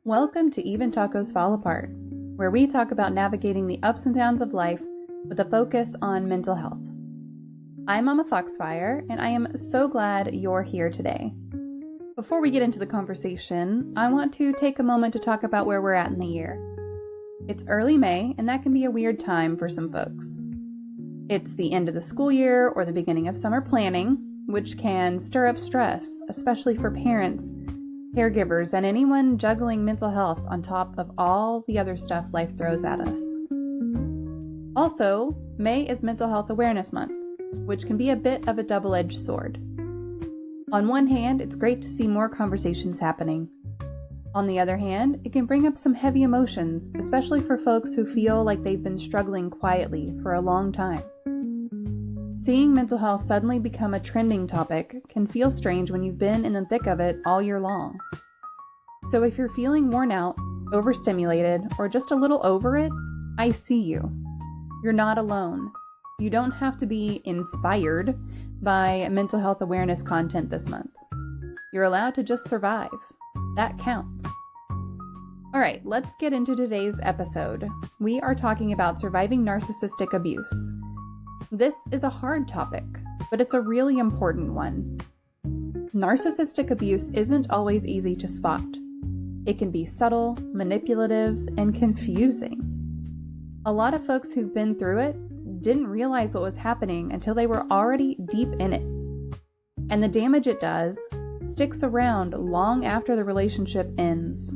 Welcome to Even Tacos Fall Apart, where we talk about navigating the ups and downs of life with a focus on mental health. I'm MommaFoxFire, and I am so glad you're here today. Before we get into the conversation, I want to take a moment to talk about where we're at in the year. It's early May, and that can be a weird time for some folks. It's the end of the school year or the beginning of summer planning, which can stir up stress, especially for parents, caregivers, and anyone juggling mental health on top of all the other stuff life throws at us. Also, May is Mental Health Awareness Month, which can be a bit of a double-edged sword. On one hand, it's great to see more conversations happening. On the other hand, it can bring up some heavy emotions, especially for folks who feel like they've been struggling quietly for a long time. Seeing mental health suddenly become a trending topic can feel strange when you've been in the thick of it all year long. So if you're feeling worn out, overstimulated, or just a little over it, I see you. You're not alone. You don't have to be inspired by mental health awareness content this month. You're allowed to just survive. That counts. All right, let's get into today's episode. We are talking about surviving narcissistic abuse. This is a hard topic, but it's a really important one. Narcissistic abuse isn't always easy to spot. It can be subtle, manipulative, and confusing. A lot of folks who've been through it didn't realize what was happening until they were already deep in it. And the damage it does sticks around long after the relationship ends.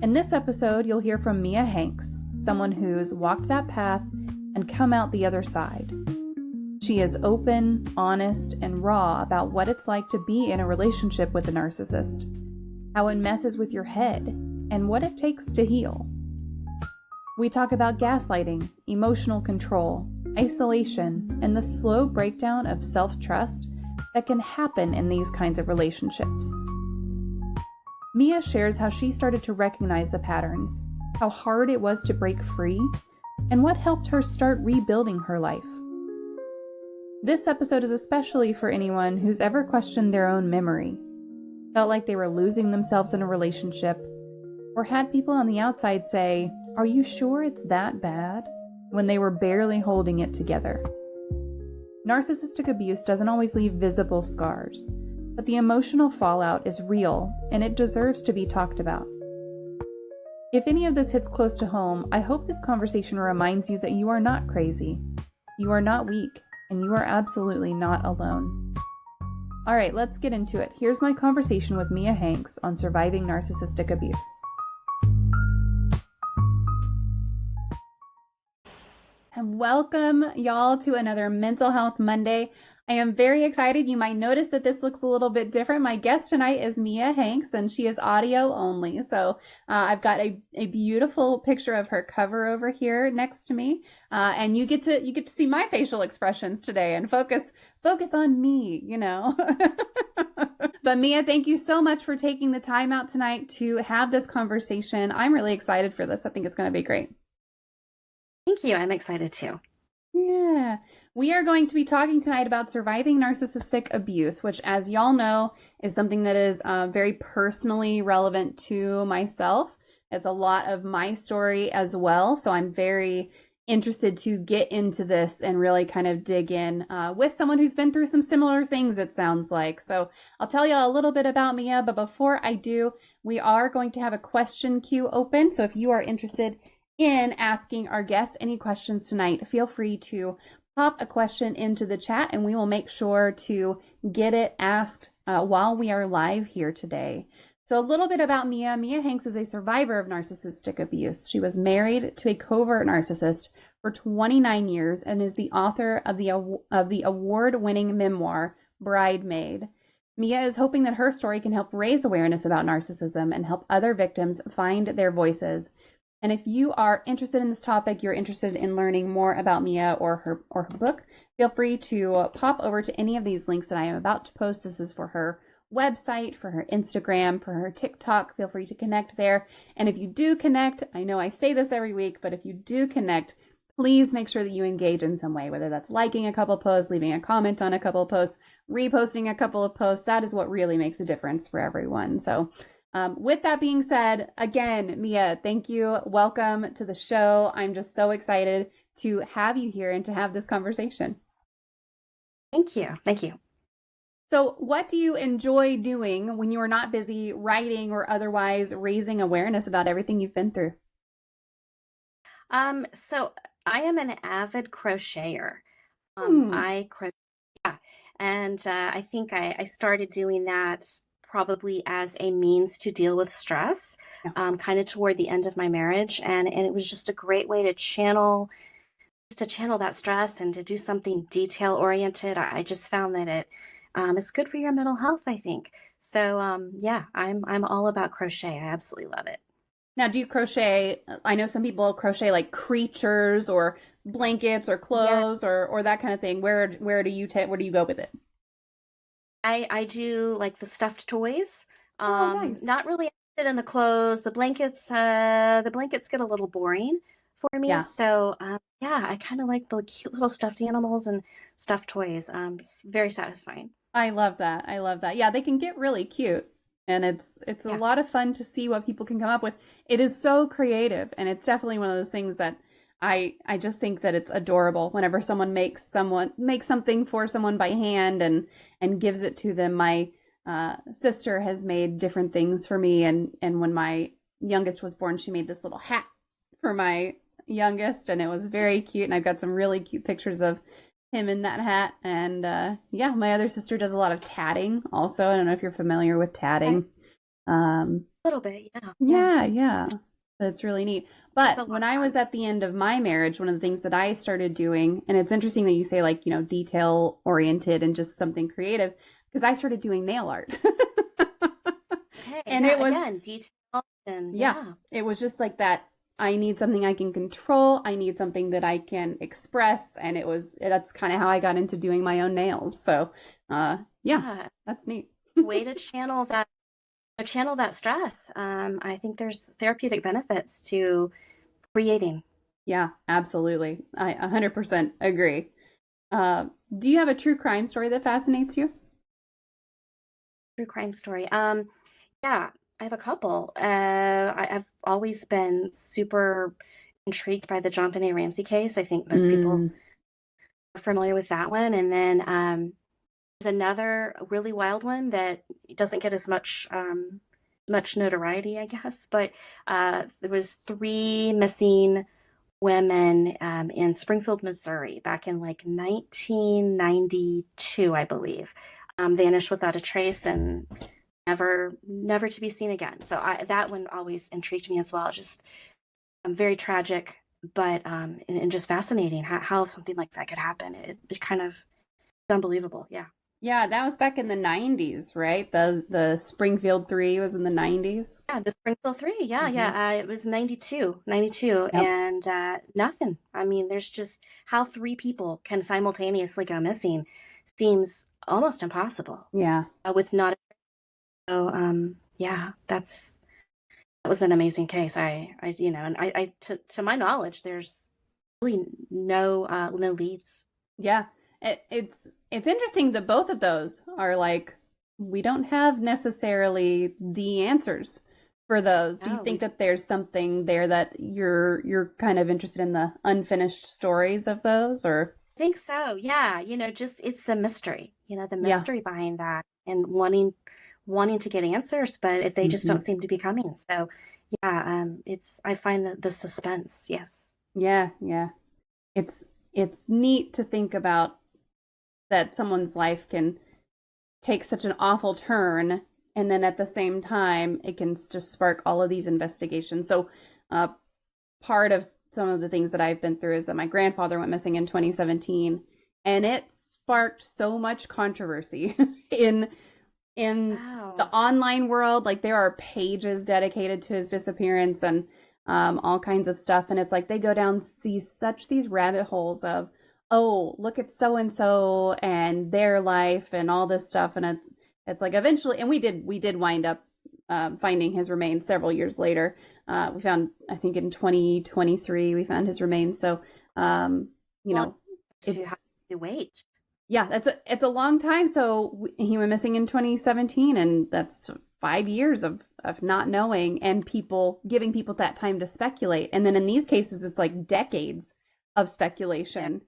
In this episode, you'll hear from Mia Hanks, someone who's walked that path and come out the other side. She is open, honest, and raw about what it's like to be in a relationship with a narcissist, how it messes with your head, and what it takes to heal. We talk about gaslighting, emotional control, isolation, and the slow breakdown of self-trust that can happen in these kinds of relationships. Mia shares how she started to recognize the patterns, how hard it was to break free, and what helped her start rebuilding her life. This episode is especially for anyone who's ever questioned their own memory, felt like they were losing themselves in a relationship, or had people on the outside say, "Are you sure it's that bad?" when they were barely holding it together. Narcissistic abuse doesn't always leave visible scars, but the emotional fallout is real and it deserves to be talked about. If any of this hits close to home, I hope this conversation reminds you that you are not crazy, you are not weak, and you are absolutely not alone. All right, let's get into it. Here's my conversation with Mia Hanks on surviving narcissistic abuse. And welcome, y'all, to another Mental Health Monday. I am very excited. You might notice that this looks a little bit different. My guest tonight is Mia Hanks, and she is audio only. So I've got a beautiful picture of her cover over here next to me, and you get to see my facial expressions today and focus on me, you know. But Mia, thank you so much for taking the time out tonight to have this conversation. I'm really excited for this. I think it's going to be great. Thank you. I'm excited too. Yeah. We are going to be talking tonight about surviving narcissistic abuse, which, as y'all know, is something that is very personally relevant to myself. It's a lot of my story as well. So I'm very interested to get into this and really kind of dig in with someone who's been through some similar things, it sounds like. So I'll tell you a little bit about Mia, but before I do, we are going to have a question queue open. So if you are interested in asking our guests any questions tonight, feel free to pop a question into the chat and we will make sure to get it asked while we are live here today. So a little bit about Mia. Mia Hanks is a survivor of narcissistic abuse. She was married to a covert narcissist for 29 years and is the author of the award-winning memoir, Bridemaid. Mia is hoping that her story can help raise awareness about narcissism and help other victims find their voices. And if you are interested in this topic, you're interested in learning more about Mia or her book, feel free to pop over to any of these links that I am about to post. This is for her website, for her Instagram, for her TikTok. Feel free to connect there. And if you do connect, I know I say this every week, but if you do connect, please make sure that you engage in some way, whether that's liking a couple posts, leaving a comment on a couple of posts, reposting a couple of posts. That is what really makes a difference for everyone. So With that being said, again, Mia, thank you. Welcome to the show. I'm just so excited to have you here and to have this conversation. Thank you. Thank you. So, what do you enjoy doing when you are not busy writing or otherwise raising awareness about everything you've been through? So I am an avid crocheter. Hmm. I crochet, yeah, and I think I started doing that probably as a means to deal with stress, Yeah. kind of toward the end of my marriage, and it was just a great way to channel that stress and to do something detail oriented. I just found that it's good for your mental health, I think. So yeah, I'm all about crochet. I absolutely love it. Now, do you crochet? I know some people crochet like creatures or blankets or Yeah, clothes or that kind of thing. Where do you go with it? I do like the stuffed toys. Oh, nice. Not really interested in the clothes. The blankets get a little boring for me. Yeah. So yeah, I kind of like the cute little stuffed animals and stuffed toys. It's very satisfying. I love that. I love that. Yeah, they can get really cute. And it's a Yeah. lot of fun to see what people can come up with. It is so creative, and it's definitely one of those things that I just think that it's adorable whenever someone makes something for someone by hand and gives it to them. My sister has made different things for me, and when my youngest was born, she made this little hat for my youngest, and it was very cute. And I've got some really cute pictures of him in that hat. And yeah, my other sister does a lot of tatting also. I don't know if you're familiar with Okay. tatting. Um, A little bit. Yeah. Yeah. yeah, yeah. That's really neat. It's But a lot when of I fun. was at the end of my marriage, one of the things that I started doing, and it's interesting that you say like, detail oriented and just something creative, because I started doing nail art. Okay. And Yeah. it was Again, detail and yeah, yeah. it was just like that. I need something I can control. I need something that I can express. And that's kind of how I got into doing my own nails. So, yeah, Yeah. that's neat. Way to channel that stress. I think there's therapeutic benefits to creating. Yeah, absolutely. I 100% agree. Uh, do you have a true crime story that fascinates you? True crime story. Yeah, I have a couple. I've always been super intrigued by the John Benet Ramsey case. I think most people Mm, are familiar with that one. And then there's another really wild one that doesn't get as much notoriety, I guess. But there was three missing women in Springfield, Missouri, back in like 1992, I believe. Vanished without a trace and never to be seen again. So that one always intrigued me as well. Just very tragic, but and just fascinating how something like that could happen. It kind of it's unbelievable. Yeah. yeah, that was back in the 90s, right? The Springfield 3 was in the 90s. Yeah, the Springfield 3. Yeah, Hmm. yeah. It was 92, Yep. and nothing. I mean, there's just how three people can simultaneously go missing seems almost impossible Yeah. with not. So, yeah, that was an amazing case. And to my knowledge, there's really no leads. Yeah, it's interesting that both of those are like we don't have necessarily the answers for those. Do you No, we think that there's something there that you're kind of interested in the unfinished stories of those or think so. Yeah, just it's the mystery. The yeah. mystery behind that, and wanting to get answers, but they just don't Hmm. seem to be coming. So, yeah, it's I find the suspense. Yes. Yeah, yeah. It's neat to think about that someone's life can take such an awful turn and then at the same time it can just spark all of these investigations. So uh, part of some of the things that I've been through is that my grandfather went missing in 2017 and it sparked so much controversy in in the Wow. online world. Like there are pages dedicated to his disappearance and all kinds of stuff. And it's like they go down these rabbit holes of, oh, look at so and so and their life and all this stuff. And it's like eventually, and we did wind up finding his remains several years later. We found, I think in 2023, we found his remains. So, you Long know, to it's have to wait. yeah, it's a long time. So he went missing in 2017, and that's 5 years of not knowing and people giving people that time to speculate. And then in these cases, it's like decades of speculation.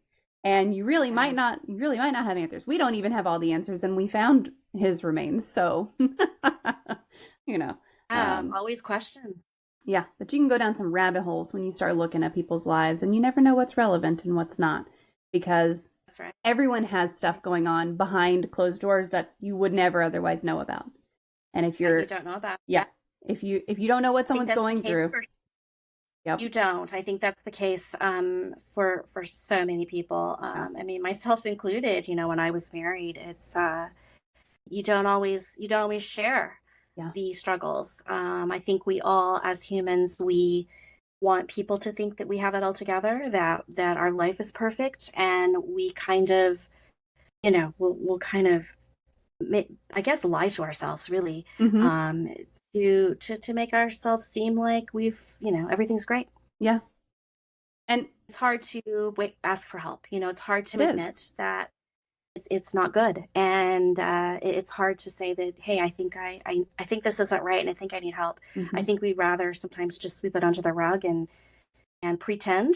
And you really might not have answers. We don't even have all the answers, and we found his remains. So, you know, always questions. Yeah, but you can go down some rabbit holes when you start looking at people's lives, and you never know what's relevant and what's not, because that's right. Everyone has stuff going on behind closed doors that you would never otherwise know about. And if you don't know about, if you don't know what someone's going through, you don't. I think that's the case for so many people. I mean, myself included. You know, when I was married, it's you don't always share the struggles. I think we all, as humans, we want people to think that we have it all together, that our life is perfect, and we kind of, you know, we'll kind of, I guess, lie to ourselves, really, to make ourselves seem like we've, you know, everything's great. Yeah. And it's hard to ask for help. You know, it's hard to admit that it's not good. And it's hard to say that, hey, I think I think this isn't right, and I think I need help. I think we'd rather sometimes just sweep it under the rug and pretend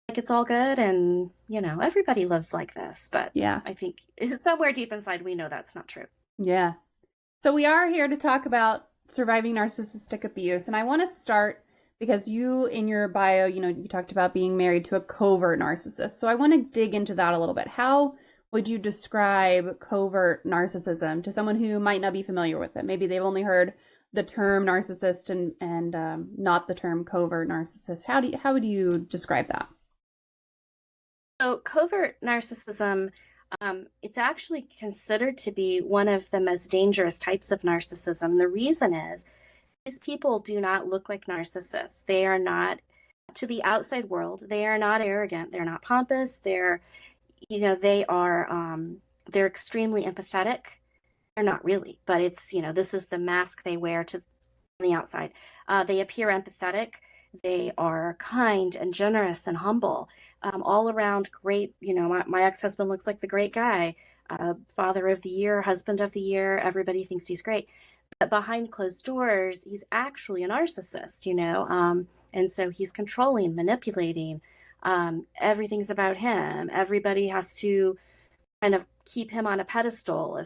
like it's all good. And, you know, everybody lives like this. But I think somewhere deep inside, we know that's not true. Yeah. So we are here to talk about surviving narcissistic abuse. And I want to start because you, in your bio, you know, you talked about being married to a covert narcissist. So I want to dig into that a little bit. How would you describe covert narcissism to someone who might not be familiar with it? Maybe they've only heard the term narcissist and not the term covert narcissist. How would you describe that? So covert narcissism, it's actually considered to be one of the most dangerous types of narcissism. The reason is these people do not look like narcissists. They are not, to the outside world, they are not arrogant. They're not pompous. They're, you know, they are, they're extremely empathetic. They're not really, but it's, you know, this is the mask they wear to the outside. They appear empathetic. They are kind and generous and humble, all around great. You know, my ex-husband looks like the great guy, father of the year, husband of the year. Everybody thinks he's great. But behind closed doors, he's actually a narcissist, you know, and so he's controlling, manipulating. Everything's about him. Everybody has to kind of keep him on a pedestal.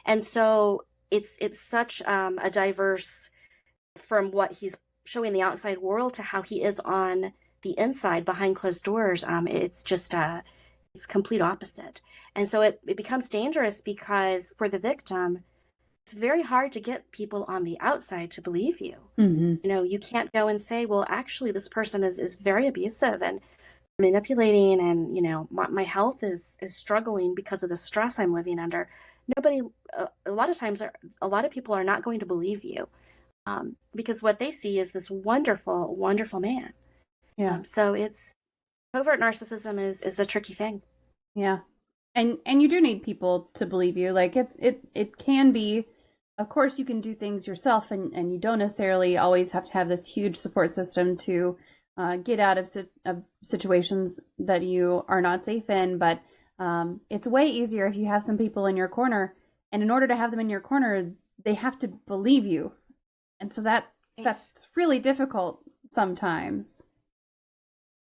And so it's such a diverse from what he's showing the outside world to how he is on the inside behind closed doors. It's just it's complete opposite. And so it becomes dangerous because for the victim, it's very hard to get people on the outside to believe you. You know, you can't go and say, well, actually, this person is very abusive and manipulating, and, you know, my health is struggling because of the stress I'm living under. Nobody, a lot of times, a lot of people are not going to believe you because what they see is this wonderful, wonderful man. Yeah. So it's covert narcissism is a tricky thing. Yeah. And you do need people to believe you. Like it can be, of course you can do things yourself, and you don't necessarily always have to have this huge support system to get out of situations that you are not safe in. But it's way easier if you have some people in your corner, and in order to have them in your corner, they have to believe you. And so that's really difficult sometimes.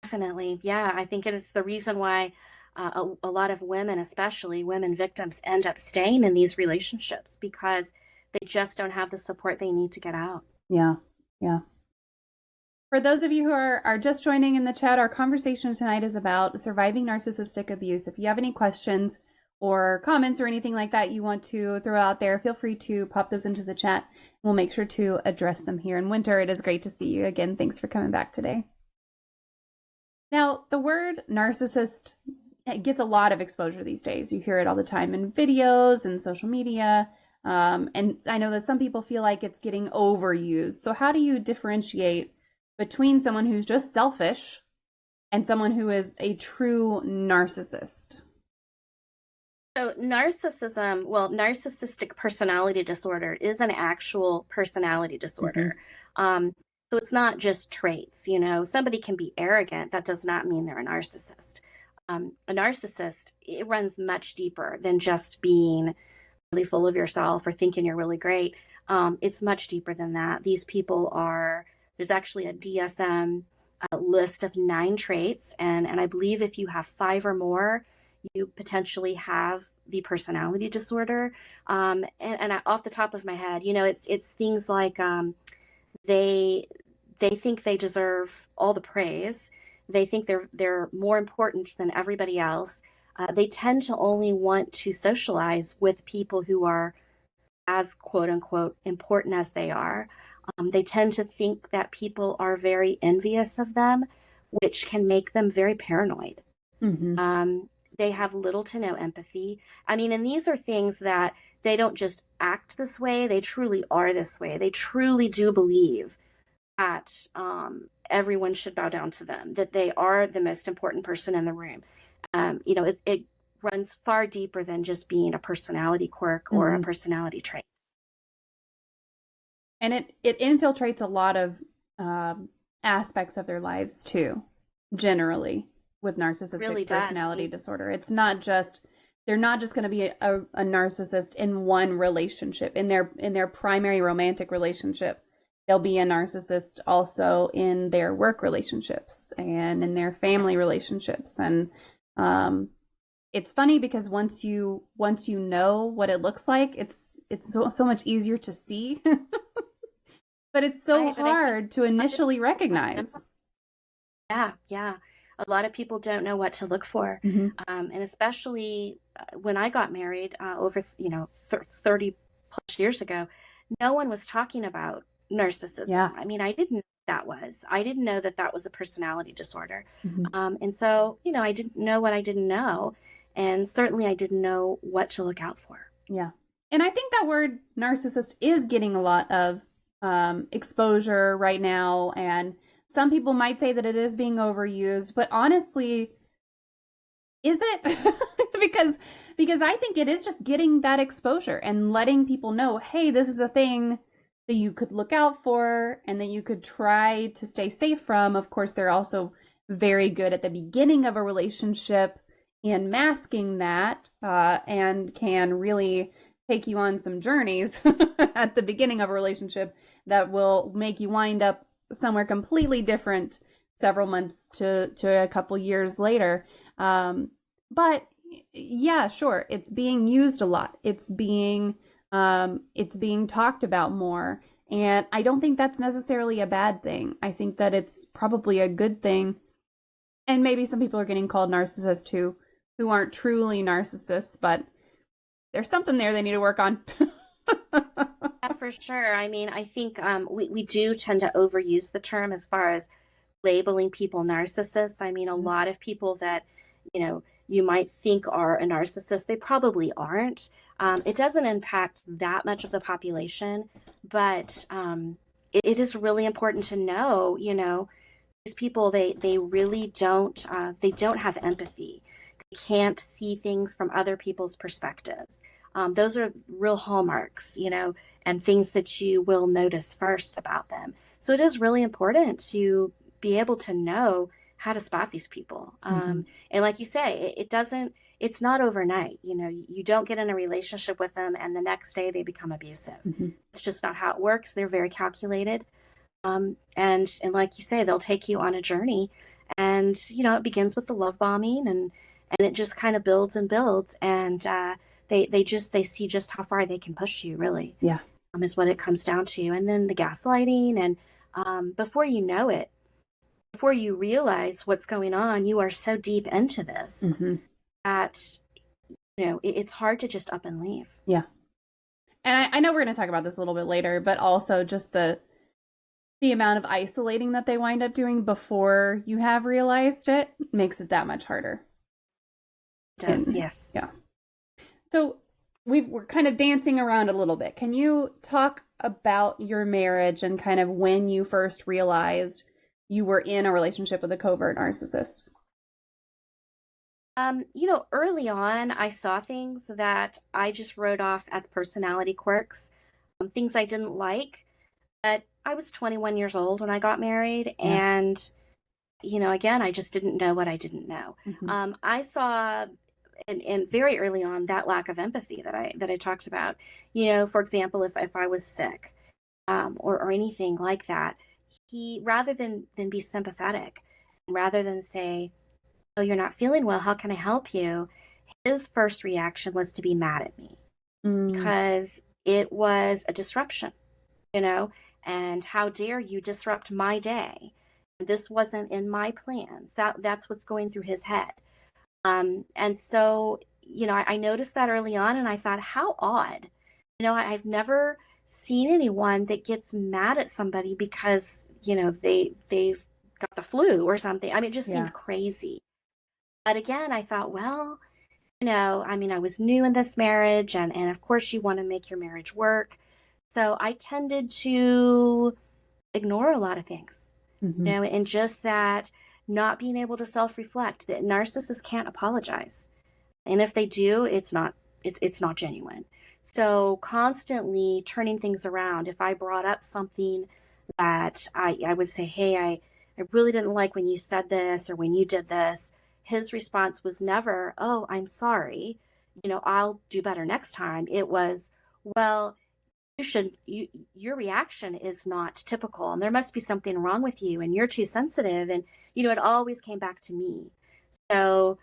Definitely. Yeah. I think it is the reason why a lot of women, especially women victims, end up staying in these relationships because they just don't have the support they need to get out. Yeah. Yeah. For those of you who are just joining in the chat, our conversation tonight is about surviving narcissistic abuse. If you have any questions or comments or anything like that you want to throw out there, feel free to pop those into the chat. We'll make sure to address them here. And Winter, it is great to see you again. Thanks for coming back today. Now, the word narcissist gets a lot of exposure these days. You hear it all the time in videos and social media. And I know that some people feel like it's getting overused. So how do you differentiate between someone who's just selfish and someone who is a true narcissist? So narcissistic personality disorder is an actual personality disorder. So it's not just traits. You know, somebody can be arrogant. That does not mean they're a narcissist. A narcissist, it runs much deeper than just being really full of yourself or thinking you're really great. It's much deeper than that. These people there's actually a DSM list of 9 traits, and I believe if you have 5 or more, you potentially have the personality disorder. Off the top of my head, it's things like they think they deserve all the praise. They think they're more important than everybody else. They tend to only want to socialize with people who are as quote unquote important as they are. They tend to think that people are very envious of them, which can make them very paranoid. They have little to no empathy. I mean, and these are things that they don't just act this way, they truly are this way. They truly do believe that everyone should bow down to them, that they are the most important person in the room. It runs far deeper than just being a personality quirk or a personality trait. And it infiltrates a lot of aspects of their lives too, generally, with narcissistic personality disorder. It's not just, they're not just going to be a narcissist in one relationship, in their primary romantic relationship. They'll be a narcissist also in their work relationships and in their family relationships. And it's funny because once you know what it looks like, it's so much easier to see. But it's so hard to initially recognize. Yeah. A lot of people don't know what to look for. And especially when I got married over 30 plus years ago, no one was talking about narcissism. Yeah. I mean, I didn't know that was. I didn't know that was a personality disorder. And so, I didn't know what I didn't know. And certainly I didn't know what to look out for. Yeah. And I think that word narcissist is getting a lot of exposure right now. And some people might say that it is being overused, but honestly, is it? because I think it is just getting that exposure and letting people know, hey, this is a thing that you could look out for and that you could try to stay safe from. Of course, they're also very good at the beginning of a relationship in masking that and can really take you on some journeys at the beginning of a relationship that will make you wind up somewhere completely different several months to a couple years later. But yeah, sure, it's being used a lot. It's being talked about more. And I don't think that's necessarily a bad thing. I think that it's probably a good thing. And maybe some people are getting called narcissists who aren't truly narcissists, but there's something there they need to work on. Yeah, for sure. I mean, I think we do tend to overuse the term as far as labeling people narcissists. I mean, a lot of people that, you might think are a narcissist, they probably aren't. It doesn't impact that much of the population, but it is really important to know, these people, they really don't, they don't have empathy. They can't see things from other people's perspectives. Those are real hallmarks, and things that you will notice first about them. So it is really important to be able to know how to spot these people. And like you say, it's not overnight. You don't get in a relationship with them and the next day they become abusive. It's just not how it works. They're very calculated. And like you say, they'll take you on a journey, and, it begins with the love bombing and it just kind of builds and builds. And they see just how far they can push you, really. Yeah. Is what it comes down to. And then the gaslighting, and before you know it, before you realize what's going on, you are so deep into this that, it's hard to just up and leave. Yeah. And I know we're going to talk about this a little bit later, but also just the amount of isolating that they wind up doing before you have realized it makes it that much harder. It does, yes. Yeah. So we're kind of dancing around a little bit. Can you talk about your marriage and kind of when you first realized you were in a relationship with a covert narcissist? Early on, I saw things that I just wrote off as personality quirks, things I didn't like. But I was 21 years old when I got married, and, again, I just didn't know what I didn't know. I saw and very early on, that lack of empathy that I talked about. For example, if I was sick, or anything like that, he, rather than be sympathetic, rather than say, "Oh, you're not feeling well, how can I help you?" His first reaction was to be mad at me Mm, because it was a disruption, you know, and how dare you disrupt my day? This wasn't in my plans. That's what's going through his head. And so, I noticed that early on, and I thought, how odd. I've never seen anyone that gets mad at somebody because, they've got the flu or something. I mean, it just yeah. seemed crazy. But again, I thought, well, I mean, I was new in this marriage, and of course you want to make your marriage work. So I tended to ignore a lot of things, Hmm. and just that, not being able to self-reflect, that narcissists can't apologize. And if they do, it's not genuine. So constantly turning things around. If I brought up something that I would say, hey, I really didn't like when you said this or when you did this, his response was never, oh, I'm sorry, I'll do better next time. It was, well, your reaction is not typical, and there must be something wrong with you, and you're too sensitive. And it always came back to me. So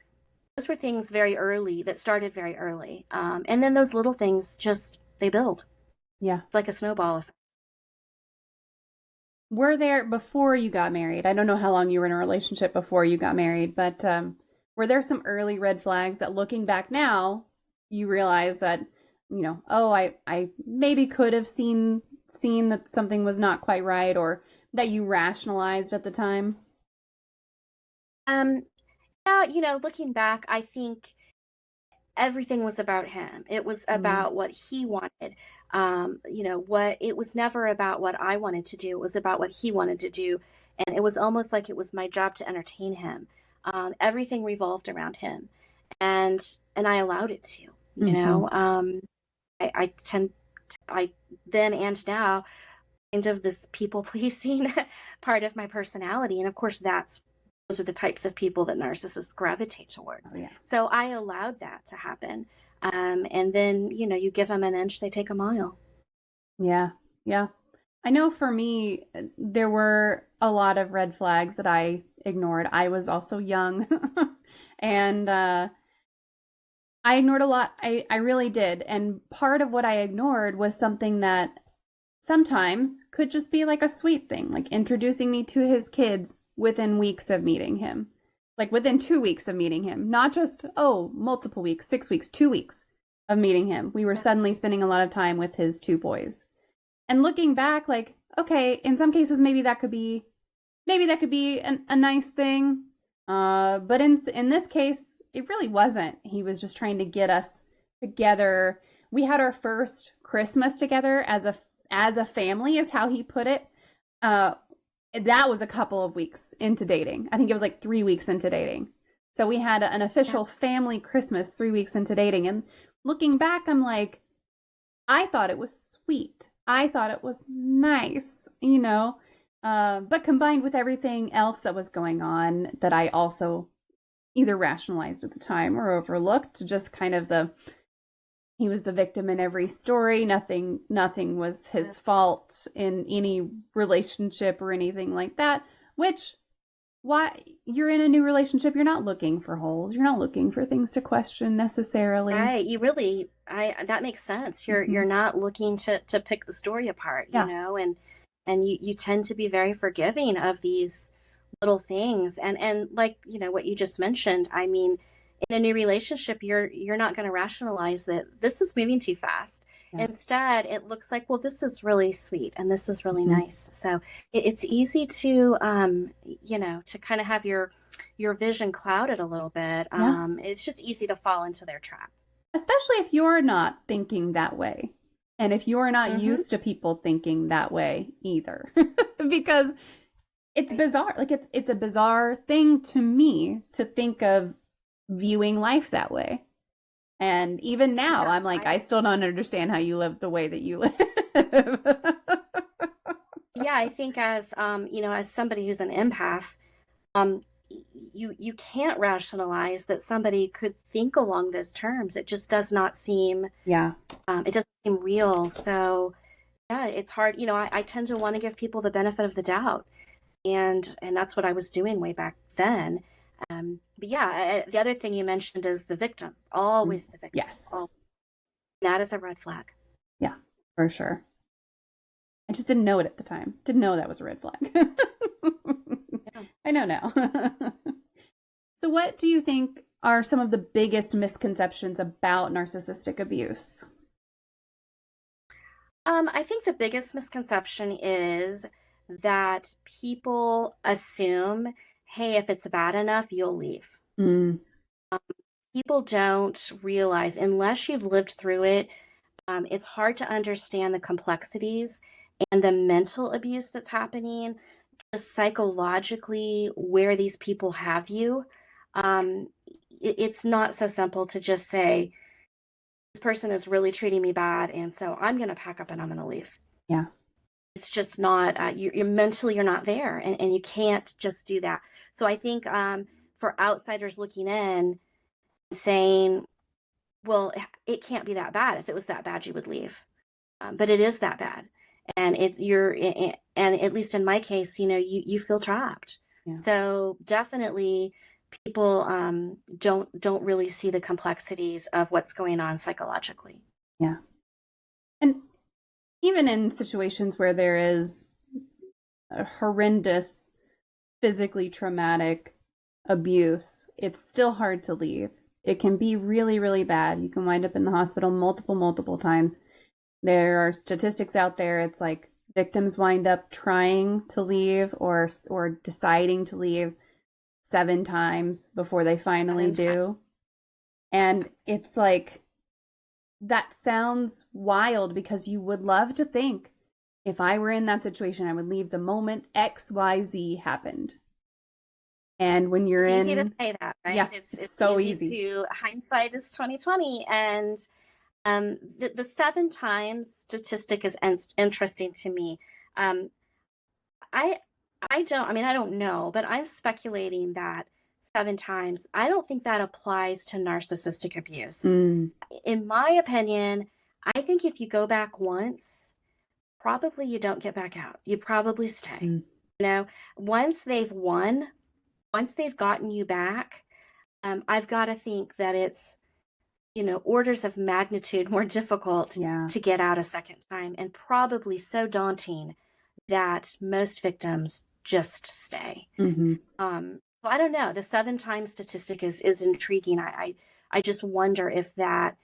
those were things very early that started very early. And then those little things just, they build. Yeah. It's like a snowball effect. Were there, before you got married, I don't know how long you were in a relationship before you got married, but were there some early red flags that, looking back now, you realize that, oh, I maybe could have seen that something was not quite right, or that you rationalized at the time? Um, yeah, looking back, I think everything was about him. It was Mm, about what he wanted. What it was never about what I wanted to do. It was about what he wanted to do. And it was almost like it was my job to entertain him. Everything revolved around him. And I allowed it to, hmm. I tend, I then and now, kind of this people pleasing part of my personality. And of course, those are the types of people that narcissists gravitate towards. Oh yeah. So I allowed that to happen. And then, you give them an inch, they take a mile. Yeah. Yeah. I know for me, there were a lot of red flags that I ignored. I was also young. And I ignored a lot. I really did. And part of what I ignored was something that sometimes could just be like a sweet thing, like introducing me to his kids within weeks of meeting him. Like within 2 weeks of meeting him, not just, oh, multiple weeks, 6 weeks, 2 weeks of meeting him. We were Yeah. suddenly spending a lot of time with his two boys. And looking back, like, okay, in some cases, maybe that could be a nice thing. But in this case, it really wasn't. He was just trying to get us together. We had our first Christmas together as a family, is how he put it. Uh, that was a couple of weeks into dating. I think it was like 3 weeks into dating. So we had an Yeah. official family Christmas 3 weeks into dating. And looking back, I'm like, I thought it was sweet. I thought it was nice. But combined with everything else that was going on that I also either rationalized at the time or overlooked, just kind of he was the victim in every story. Nothing was Yeah. his fault in any relationship or anything like that, which, why you're in a new relationship, you're not looking for holes. You're not looking for things to question necessarily. Right. You really, that makes sense. You're Hmm. not looking to pick the story apart, Yeah. and you tend to be very forgiving of these little things. And like, what you just mentioned, I mean, in a new relationship, you're not going to rationalize that this is moving too fast. Yeah. Instead, it looks like, well, this is really sweet and this is really Hmm. nice. So it's easy to, to kind of have your vision clouded a little bit. Yeah. It's just easy to fall into their trap. Especially if you're not thinking that way. And if you're not Mm-hmm. used to people thinking that way either. Because it's Right. bizarre. Like it's a bizarre thing to me to think of viewing life that way. And even now, Yeah, I'm like, I still don't understand how you live the way that you live. I think as as somebody who's an empath, um, you can't rationalize that somebody could think along those terms. It just does not seem, Yeah. it doesn't seem real. So yeah, it's hard. I tend to want to give people the benefit of the doubt, and that's what I was doing way back then. But yeah, the other thing you mentioned is the victim, always the victim. Yes. That is a red flag. Yeah, for sure. I just didn't know it at the time. Didn't know that was a red flag. Yeah. I know now. So what do you think are some of the biggest misconceptions about narcissistic abuse? I think the biggest misconception is that people assume, hey, if it's bad enough, you'll leave. People don't realize, unless you've lived through it, it's hard to understand the complexities and the mental abuse that's happening, just psychologically where these people have you. It's not so simple to just say, this person is really treating me bad, and so I'm going to pack up and I'm going to leave. Yeah. It's just not, you're mentally, you're not there, and you can't just do that. So I think for outsiders looking in, saying, well, it can't be that bad. If it was that bad, you would leave. But it is that bad. And and at least in my case, you feel trapped. Yeah. So definitely people don't really see the complexities of what's going on psychologically. Yeah. And even in situations where there is a horrendous, physically traumatic abuse, it's still hard to leave. It can be really, really bad. You can wind up in the hospital multiple times. There are statistics out there. It's like victims wind up trying to leave or deciding to leave 7 times before they finally do. And it's like, that sounds wild, because you would love to think, if I were in that situation, I would leave the moment XYZ happened. And when you're it's easy to say that, right? Yeah, it's so easy. To hindsight is 2020, and the 7 times statistic is interesting to me. I don't know, but I'm speculating that 7 times, I don't think that applies to narcissistic abuse. In my opinion, I think if you go back once, probably you don't get back out. You probably stay. Once they've won, once they've gotten you back, I've got to think that it's, orders of magnitude more difficult to get out a second time, and probably so daunting that most victims just stay. I don't know. The 7 times statistic is intriguing. I just wonder if that,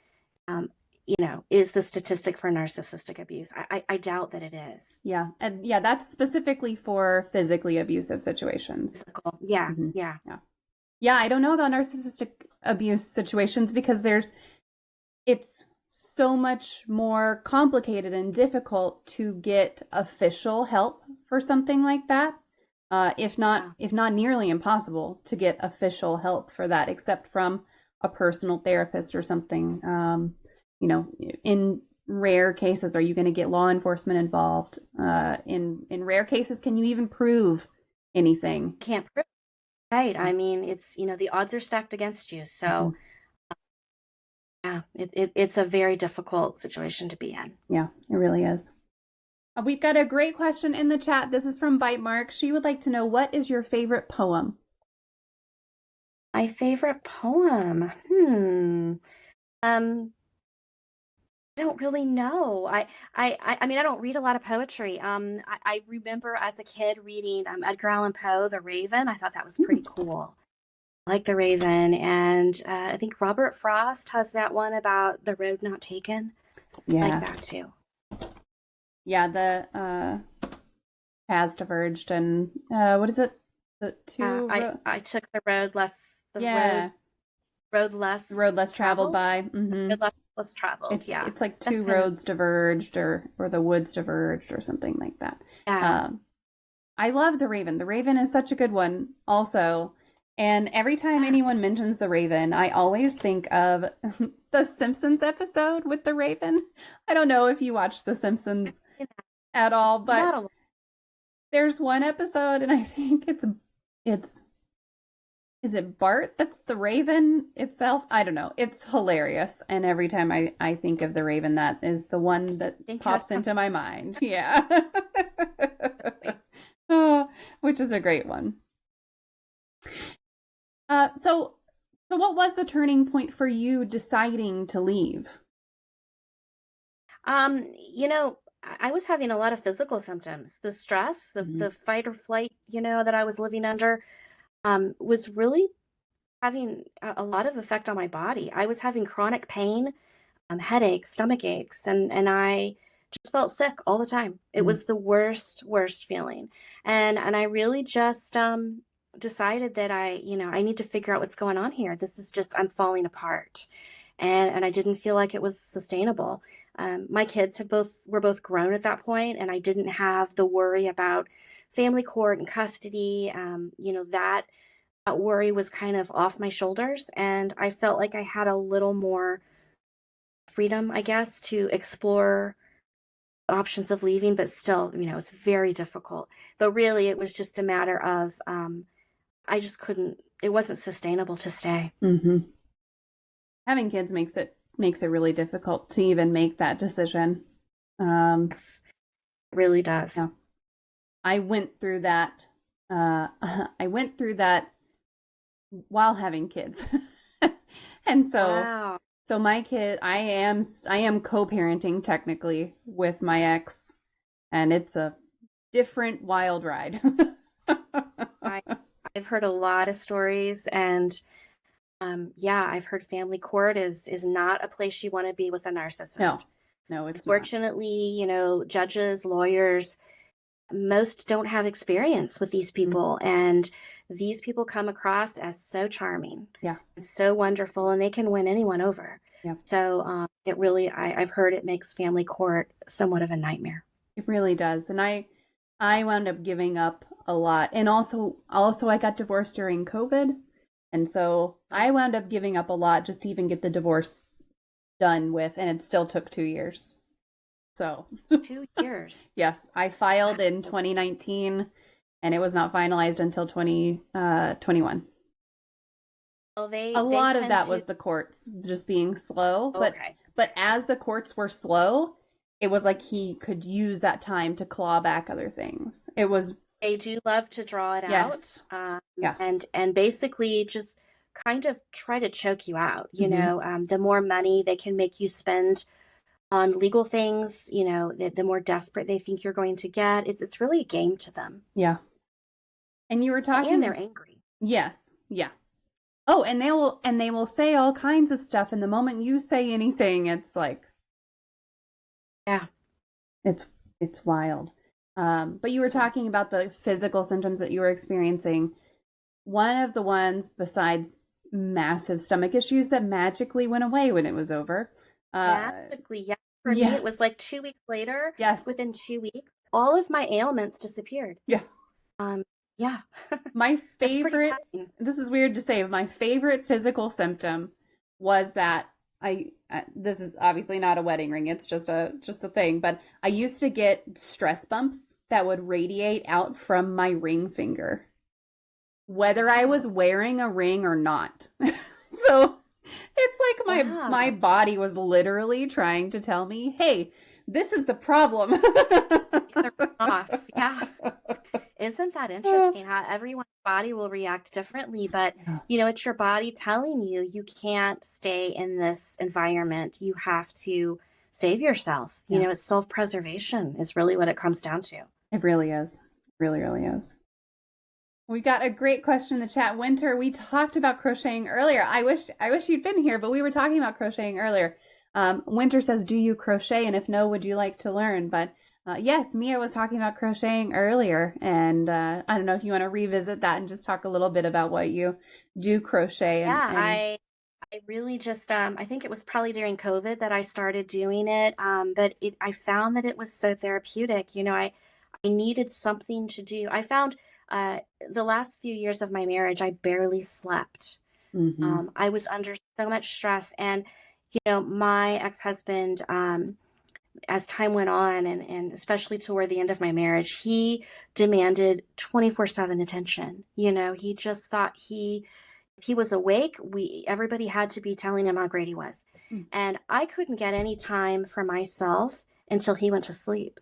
is the statistic for narcissistic abuse. I doubt that it is. Yeah. And yeah, that's specifically for physically abusive situations. Physical. Yeah. Yeah. I don't know about narcissistic abuse situations, because it's so much more complicated and difficult to get official help for something like that. If not nearly impossible to get official help for that, except from a personal therapist or something. In rare cases, are you going to get law enforcement involved? In rare cases, can you even prove anything? Can't prove. Right. I mean, it's, the odds are stacked against you. So yeah, it's a very difficult situation to be in. Yeah, it really is. We've got a great question in the chat. This is from Bite Mark. She would like to know, what is your favorite poem? My favorite poem? I don't really know. I mean, I don't read a lot of poetry. I remember as a kid reading Edgar Allan Poe, The Raven. I thought that was pretty cool. I like The Raven. And I think Robert Frost has that one about the road not taken. Yeah. I like that too. Yeah, the paths diverged, and what is it? The two. I took the road less. Road less traveled by. Mm-hmm. Road less traveled. It's like two roads diverged, or the woods diverged, or something like that. Yeah. I love The Raven. The Raven is such a good one, also. And every time anyone mentions The Raven, I always think of the Simpsons episode with The Raven. I don't know if you watch The Simpsons at all, but there's one episode, and I think it's is it Bart that's the raven itself? I don't know. It's hilarious. And every time I think of the raven, that is the one that pops into my mind. Yeah. Which is a great one. So what was the turning point for you deciding to leave? You know, I was having a lot of physical symptoms. The stress, the fight or flight, that I was living under, was really having a lot of effect on my body. I was having chronic pain, headaches, stomach aches, and I just felt sick all the time. It was the worst feeling. And I really just decided that I need to figure out what's going on here. This is just, I'm falling apart. And I didn't feel like it was sustainable. My kids were both grown at that point, and I didn't have the worry about family court and custody. That worry was kind of off my shoulders, and I felt like I had a little more freedom, I guess, to explore options of leaving, but still, it's very difficult. But really, it was just a matter of I just couldn't, it wasn't sustainable to stay. Mm-hmm. Having kids makes it really difficult to even make that decision. Yes, it really does. Yeah. I went through that. I went through that while having kids. And so, wow. So my kid, I am co-parenting technically with my ex, and it's a different wild ride. I've heard a lot of stories, and I've heard family court is not a place you want to be with a narcissist. No, it's Unfortunately, judges, lawyers, most don't have experience with these people, and these people come across as so charming, and so wonderful, and they can win anyone over. So it really, I've heard it makes family court somewhat of a nightmare. It really does. And I wound up giving up a lot. And also I got divorced during COVID. And so I wound up giving up a lot just to even get the divorce done with. And it still took 2 years. So 2 years. Yes. I filed in 2019 and it was not finalized until 2021. Well, a lot of that was the courts just being slow. But as the courts were slow, it was like he could use that time to claw back other things. They do love to draw it out. And basically just kind of try to choke you out. The more money they can make you spend on legal things, the more desperate they think you're going to get. It's really a game to them. Yeah. And you were talking. And they're angry. Yes. Yeah. Oh, and they will say all kinds of stuff. And the moment you say anything, it's like, yeah, it's wild. But you were talking about the physical symptoms that you were experiencing. One of the ones, besides massive stomach issues, that magically went away when it was over. Magically, yeah. For me, it was like 2 weeks later. Yes. Within 2 weeks, all of my ailments disappeared. Yeah. Yeah. My favorite, this is weird to say, but my favorite physical symptom was that this is obviously not a wedding ring. It's just a thing, but I used to get stress bumps that would radiate out from my ring finger, whether I was wearing a ring or not. So it's like my body was literally trying to tell me, hey, this is the problem. Yeah. Isn't that interesting how everyone's body will react differently? But, it's your body telling you can't stay in this environment. You have to save yourself. It's self-preservation is really what it comes down to. It really is. Really, really is. We got a great question in the chat. Winter, we talked about crocheting earlier. I wish you'd been here, but we were talking about crocheting earlier. Winter says, do you crochet? And if no, would you like to learn? But yes, Mia was talking about crocheting earlier. And I don't know if you want to revisit that and just talk a little bit about what you do crochet. I really just, I think it was probably during COVID that I started doing it. But I found that it was so therapeutic. I needed something to do. I found the last few years of my marriage, I barely slept. I was under so much stress. And, my ex-husband, as time went on, and especially toward the end of my marriage, he demanded 24/7 attention. He just thought he If he was awake, everybody had to be telling him how great he was. Mm. And I couldn't get any time for myself until he went to sleep.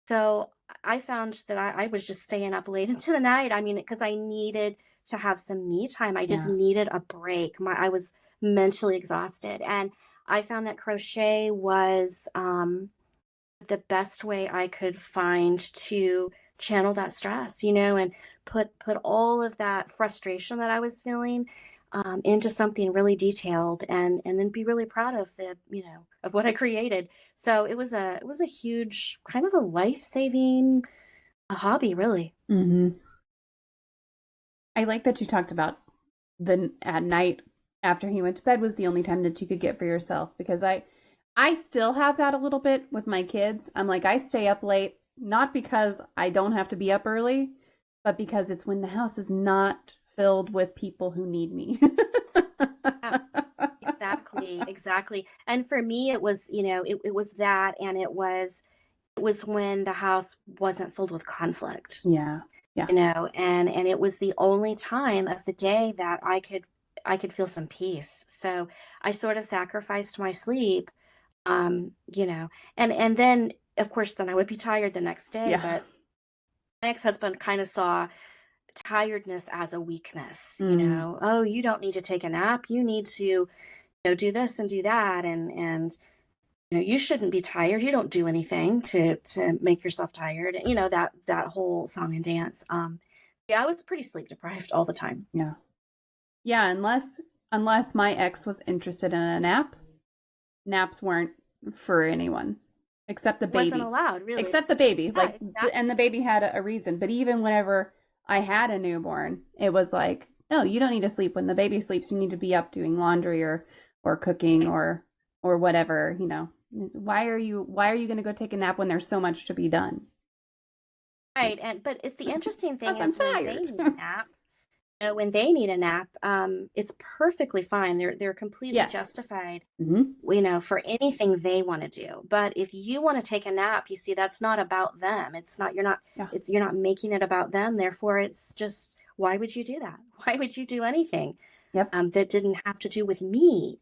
So I found that I was just staying up late into the night. I mean, because I needed to have some me time. I just Yeah. needed a break. I was mentally exhausted. And I found that crochet was the best way I could find to channel that stress, and put all of that frustration that I was feeling into something really detailed, and then be really proud of of what I created. So it was a huge kind of a life-saving hobby, really. Mm-hmm. I like that you talked about at night after he went to bed was the only time that you could get for yourself, because I still have that a little bit with my kids. I'm like, I stay up late, not because I don't have to be up early, but because it's when the house is not filled with people who need me. Yeah, exactly. And for me, it was, it was that, and it was when the house wasn't filled with conflict. Yeah. Yeah. And it was the only time of the day that I could feel some peace. So I sort of sacrificed my sleep, and then of course then I would be tired the next day. Yeah. But my ex-husband kind of saw tiredness as a weakness. Mm. Oh, you don't need to take a nap. You need to, do this and do that, and you shouldn't be tired. You don't do anything to make yourself tired. That whole song and dance. Yeah, I was pretty sleep deprived all the time. Yeah. Yeah, unless my ex was interested in a nap, naps weren't for anyone except the It wasn't baby. allowed, really. Except the baby. Yeah, Like exactly. and the baby had a reason. But even whenever I had a newborn, it was like, no, you don't need to sleep. When the baby sleeps, you need to be up doing laundry or cooking or whatever, Why are you going to go take a nap when there's so much to be done? Right. But the interesting thing I'm is when they tired. need a nap, when they need a nap, it's perfectly fine. They're completely Yes. justified, Mm-hmm. for anything they want to do. But if you want to take a nap, you see, that's not about them. It's not, Yeah. you're not making it about them. Therefore, it's just, why would you do that? Why would you do anything Yep. that didn't have to do with me?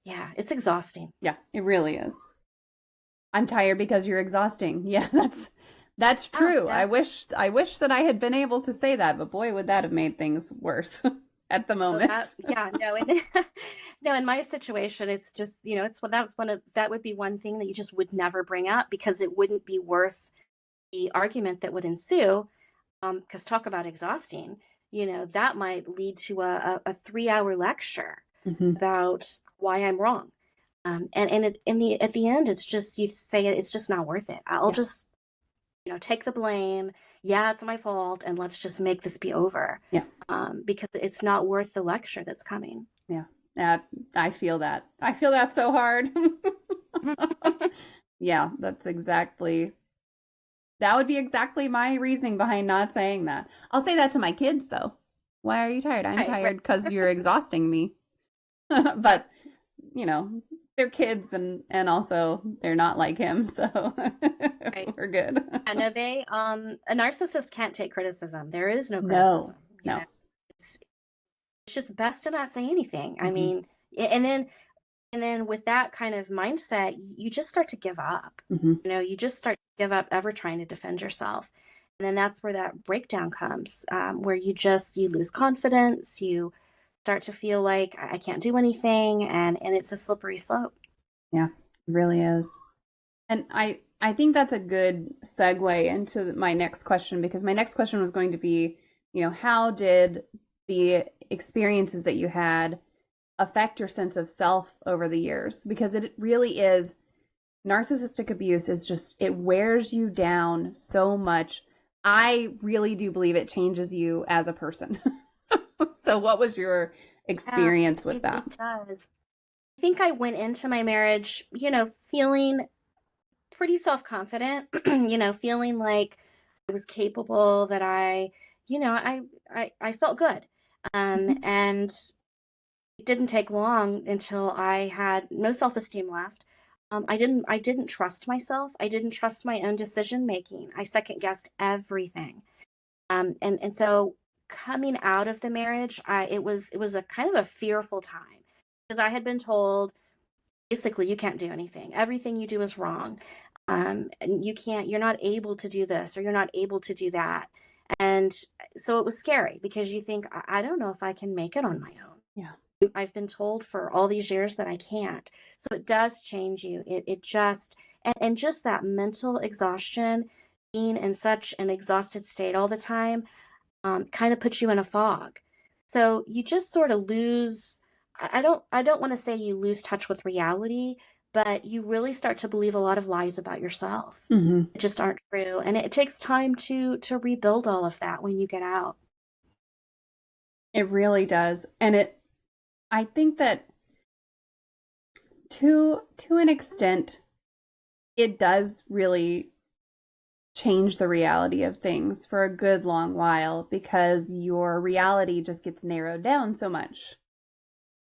Yeah, it's exhausting. Yeah, it really is. I'm tired because you're exhausting. Yeah, that's true. I wish that I had been able to say that, but boy, would that have made things worse at the moment. No, in my situation, it's just, that would be one thing that you just would never bring up, because it wouldn't be worth the argument that would ensue. Because talk about exhausting, that might lead to a 3-hour lecture Mm-hmm. about why I'm wrong. At the end, it's just, you say it's just not worth it. I'll just, take the blame. Yeah, it's my fault, and let's just make this be over. Yeah. Because it's not worth the lecture that's coming. Yeah. I feel that. I feel that so hard. Yeah, that would be exactly my reasoning behind not saying that. I'll say that to my kids though. Why are you tired? I'm tired because you're exhausting me. But, they're kids and also they're not like him, so we're good. I know a narcissist can't take criticism. There is no No, criticism. no. It's just best to not say anything. I Mhm. mean, and then with that kind of mindset, you just start to give up. Mhm. You just start to give up ever trying to defend yourself. And then that's where that breakdown comes, where you lose confidence. You start to feel like I can't do anything, and it's a slippery slope. Yeah, it really is. And I think that's a good segue into my next question, because my next question was going to be, how did the experiences that you had affect your sense of self over the years? Because it really is, narcissistic abuse is just, it wears you down so much. I really do believe it changes you as a person. So what was your experience with that? It does. I think I went into my marriage, feeling pretty self-confident, feeling like I was capable, that I felt good. And it didn't take long until I had no self-esteem left. I didn't trust myself. I didn't trust my own decision making. I second guessed everything. And so coming out of the marriage, it was a kind of a fearful time because I had been told basically you can't do anything. Everything you do is wrong. And you're not able to do this or you're not able to do that. And so it was scary because you think, I don't know if I can make it on my own. Yeah. I've been told for all these years that I can't. So it does change you. It just, and just that mental exhaustion, being in such an exhausted state all the time, kind of puts you in a fog. So you just sort of lose, I don't want to say you lose touch with reality, but you really start to believe a lot of lies about yourself. Hmm. That just aren't true. And it takes time to rebuild all of that when you get out. It really does. And I think that to an extent, it does really change the reality of things for a good long while because your reality just gets narrowed down so much.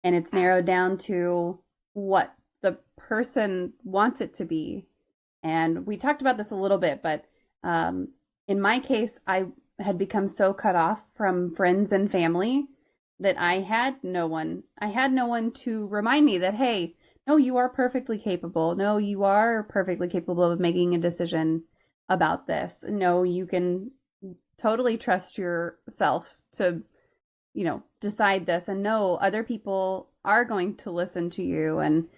And it's narrowed down to what the person wants it to be. And we talked about this a little bit, but in my case, I had become so cut off from friends and family that I had no one to remind me that, hey, no, you are perfectly capable. No, you are perfectly capable of making a decision about this. No, you can totally trust yourself to, decide this, and no, other people are going to listen to you. And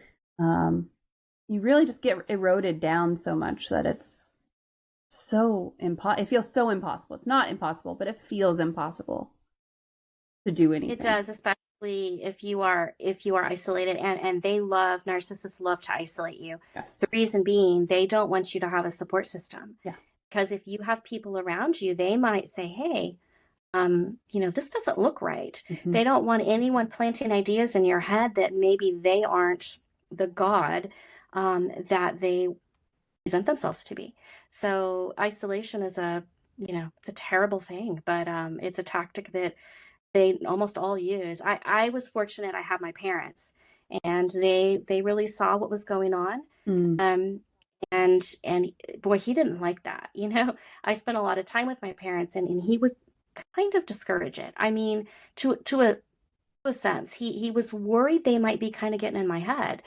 you really just get eroded down so much that it's it feels so impossible. It's not impossible, but it feels impossible to do anything. It does, especially if you are isolated, and narcissists love to isolate you. Yes. The reason being they don't want you to have a support system. Yeah. Because if you have people around you, they might say, hey, this doesn't look right. Mm-hmm. They don't want anyone planting ideas in your head that maybe they aren't the God that they present themselves to be. So isolation is it's a terrible thing, but it's a tactic that they almost all use. I was fortunate. I have my parents, and they really saw what was going on. Mm. And boy, he didn't like that. I spent a lot of time with my parents, and he would kind of discourage it. I mean, to a sense, he was worried they might be kind of getting in my head.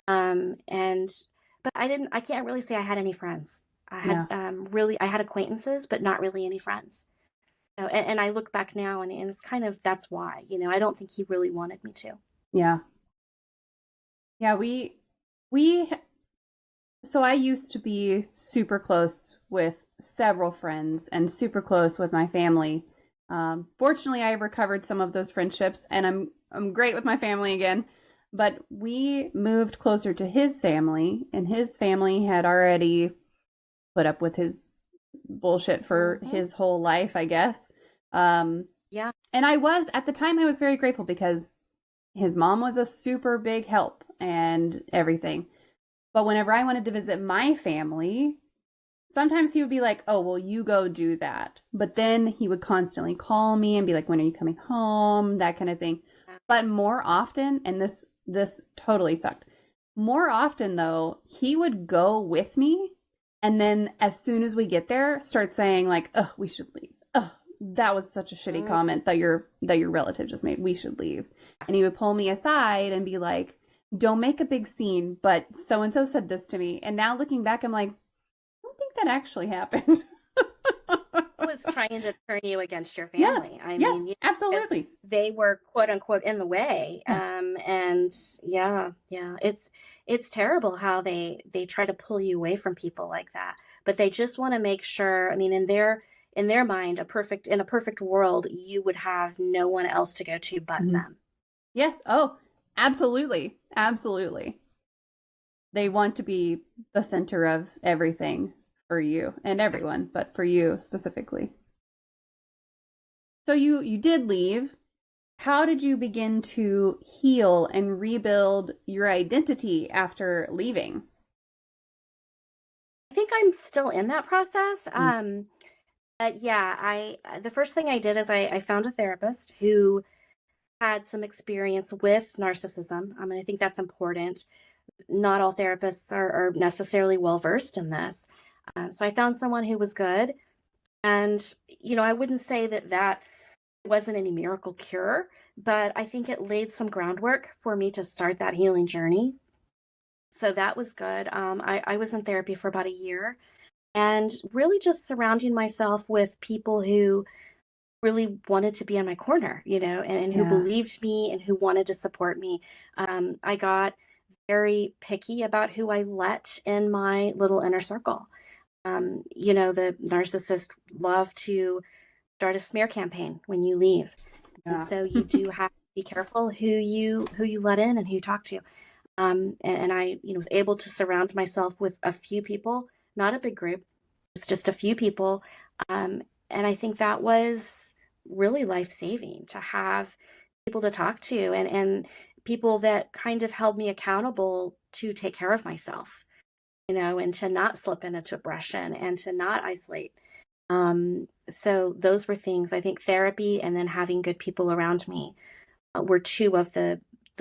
But I can't really say I had any friends. I had I had acquaintances, but not really any friends. And I look back now, and it's kind of, that's why, I don't think he really wanted me to. Yeah. Yeah, so I used to be super close with several friends and super close with my family. Fortunately, I recovered some of those friendships, and I'm great with my family again. But we moved closer to his family, and his family had already put up with his bullshit for his whole life, I guess. Yeah. And at the time, I was very grateful because his mom was a super big help and everything. But whenever I wanted to visit my family, sometimes he would be like, oh, well, you go do that. But then he would constantly call me and be like, when are you coming home? That kind of thing. But more often, and this totally sucked. More often, though, he would go with me. And then as soon as we get there, start saying like, oh, we should leave. Oh, that was such a shitty comment that your relative just made. We should leave. And he would pull me aside and be like, don't make a big scene, but so-and-so said this to me. And now looking back, I'm like, I don't think that actually happened. I was trying to turn you against your family. Yes, absolutely. They were quote unquote in the way. And it's terrible how they try to pull you away from people like that. But they just want to make sure, I mean, in their mind, in a perfect world, you would have no one else to go to but them. Yes. Oh, absolutely. Absolutely. They want to be the center of everything for you and everyone, but for you specifically. So you did leave. How did you begin to heal and rebuild your identity after leaving? I think I'm still in that process. But yeah, the first thing I did is I found a therapist who had some experience with narcissism. I mean, I think that's important. Not all therapists are necessarily well-versed in this. So I found someone who was good. And, I wouldn't say that It wasn't any miracle cure, but I think it laid some groundwork for me to start that healing journey. So that was good. I was in therapy for about a year and really just surrounding myself with people who really wanted to be in my corner, and who Yeah. believed me and who wanted to support me. I got very picky about who I let in my little inner circle. The narcissists love to start a smear campaign when you leave. And Yeah. so you do have to be careful who you let in and who you talk to. And I, was able to surround myself with a few people, not a big group, just a few people. And I think that was really life saving to have people to talk to and people that kind of held me accountable to take care of myself, and to not slip into depression and to not isolate. So those were things. I think therapy and then having good people around me were two of the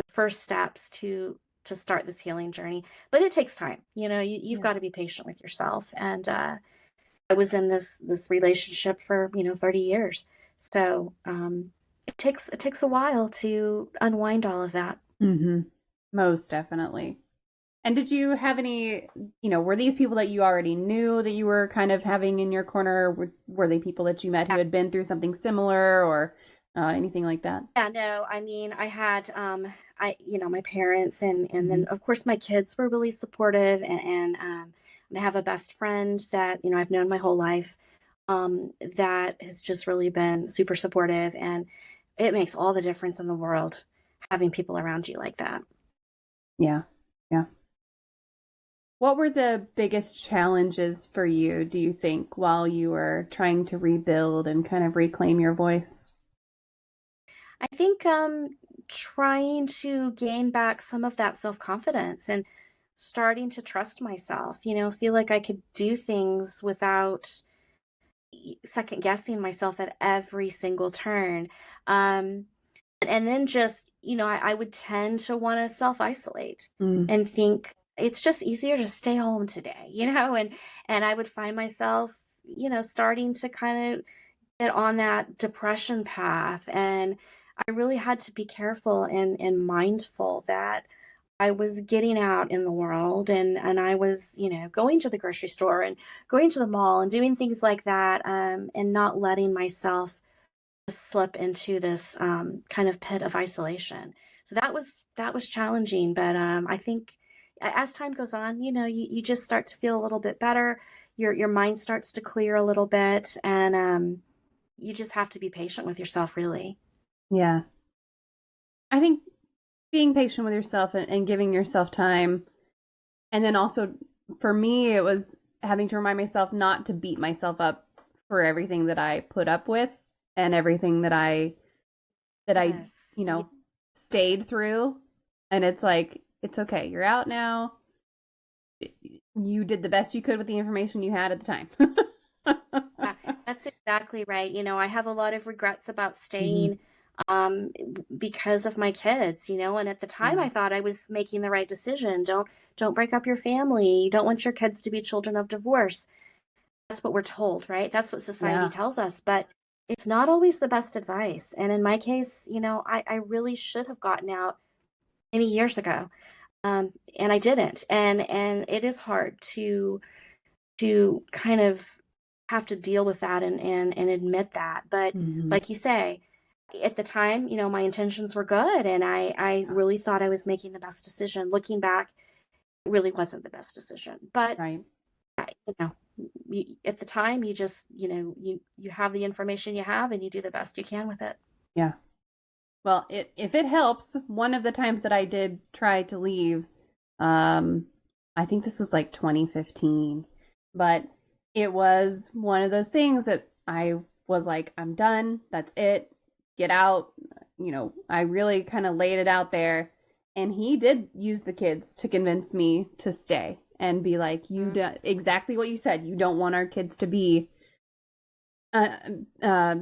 first steps to start this healing journey. But it takes time. You've Yeah. got to be patient with yourself. And I was in this relationship for 30 years, so it takes a while to unwind all of that. Mm-hmm. Most definitely. And did you have any, were these people that you already knew that you were kind of having in your corner? Were they people that you met who had been through something similar or anything like that? Yeah, no, I mean, I had, my parents and Mm-hmm. then of course my kids were really supportive and I have a best friend that, I've known my whole life, that has just really been super supportive, and it makes all the difference in the world having people around you like that. Yeah. Yeah. What were the biggest challenges for you, do you think, while you were trying to rebuild and kind of reclaim your voice? I think trying to gain back some of that self-confidence and starting to trust myself, feel like I could do things without second guessing myself at every single turn. And then just, I would tend to want to self isolate Mm. and think it's just easier to stay home today, and I would find myself, starting to kind of get on that depression path. And I really had to be careful and mindful that I was getting out in the world and I was, going to the grocery store and going to the mall and doing things like that, and not letting myself slip into this kind of pit of isolation. So that was challenging, but I think as time goes on, you just start to feel a little bit better. Your mind starts to clear a little bit, and you just have to be patient with yourself, really. Yeah. I think being patient with yourself and giving yourself time. And then also for me, it was having to remind myself not to beat myself up for everything that I put up with and everything that I, Yes. you know, stayed through. And it's like, it's okay. You're out now. You did the best you could with the information you had at the time. Yeah, that's exactly right. I have a lot of regrets about Hmm. staying because of my kids, and at the time Yeah. I thought I was making the right decision. Don't break up your family. You don't want your kids to be children of divorce. That's what we're told, right? That's what society Yeah. tells us, but it's not always the best advice. And in my case, I really should have gotten out many years ago. And I didn't. And it is hard to kind of have to deal with that and admit that. But Hmm. like you say, at the time, my intentions were good and I Yeah. really thought I was making the best decision. Looking back, it really wasn't the best decision. But Right. you know, at the time, you just, you have the information you have and you do the best you can with it. Yeah. Well, if it helps, one of the times that I did try to leave, um, I think this was like 2015, but it was one of those things that I was like, I'm done. That's it. Get out. I really kind of laid it out there. And he did use the kids to convince me to stay and be like, you Mm. do exactly what you said. You don't want our kids to be uh, uh,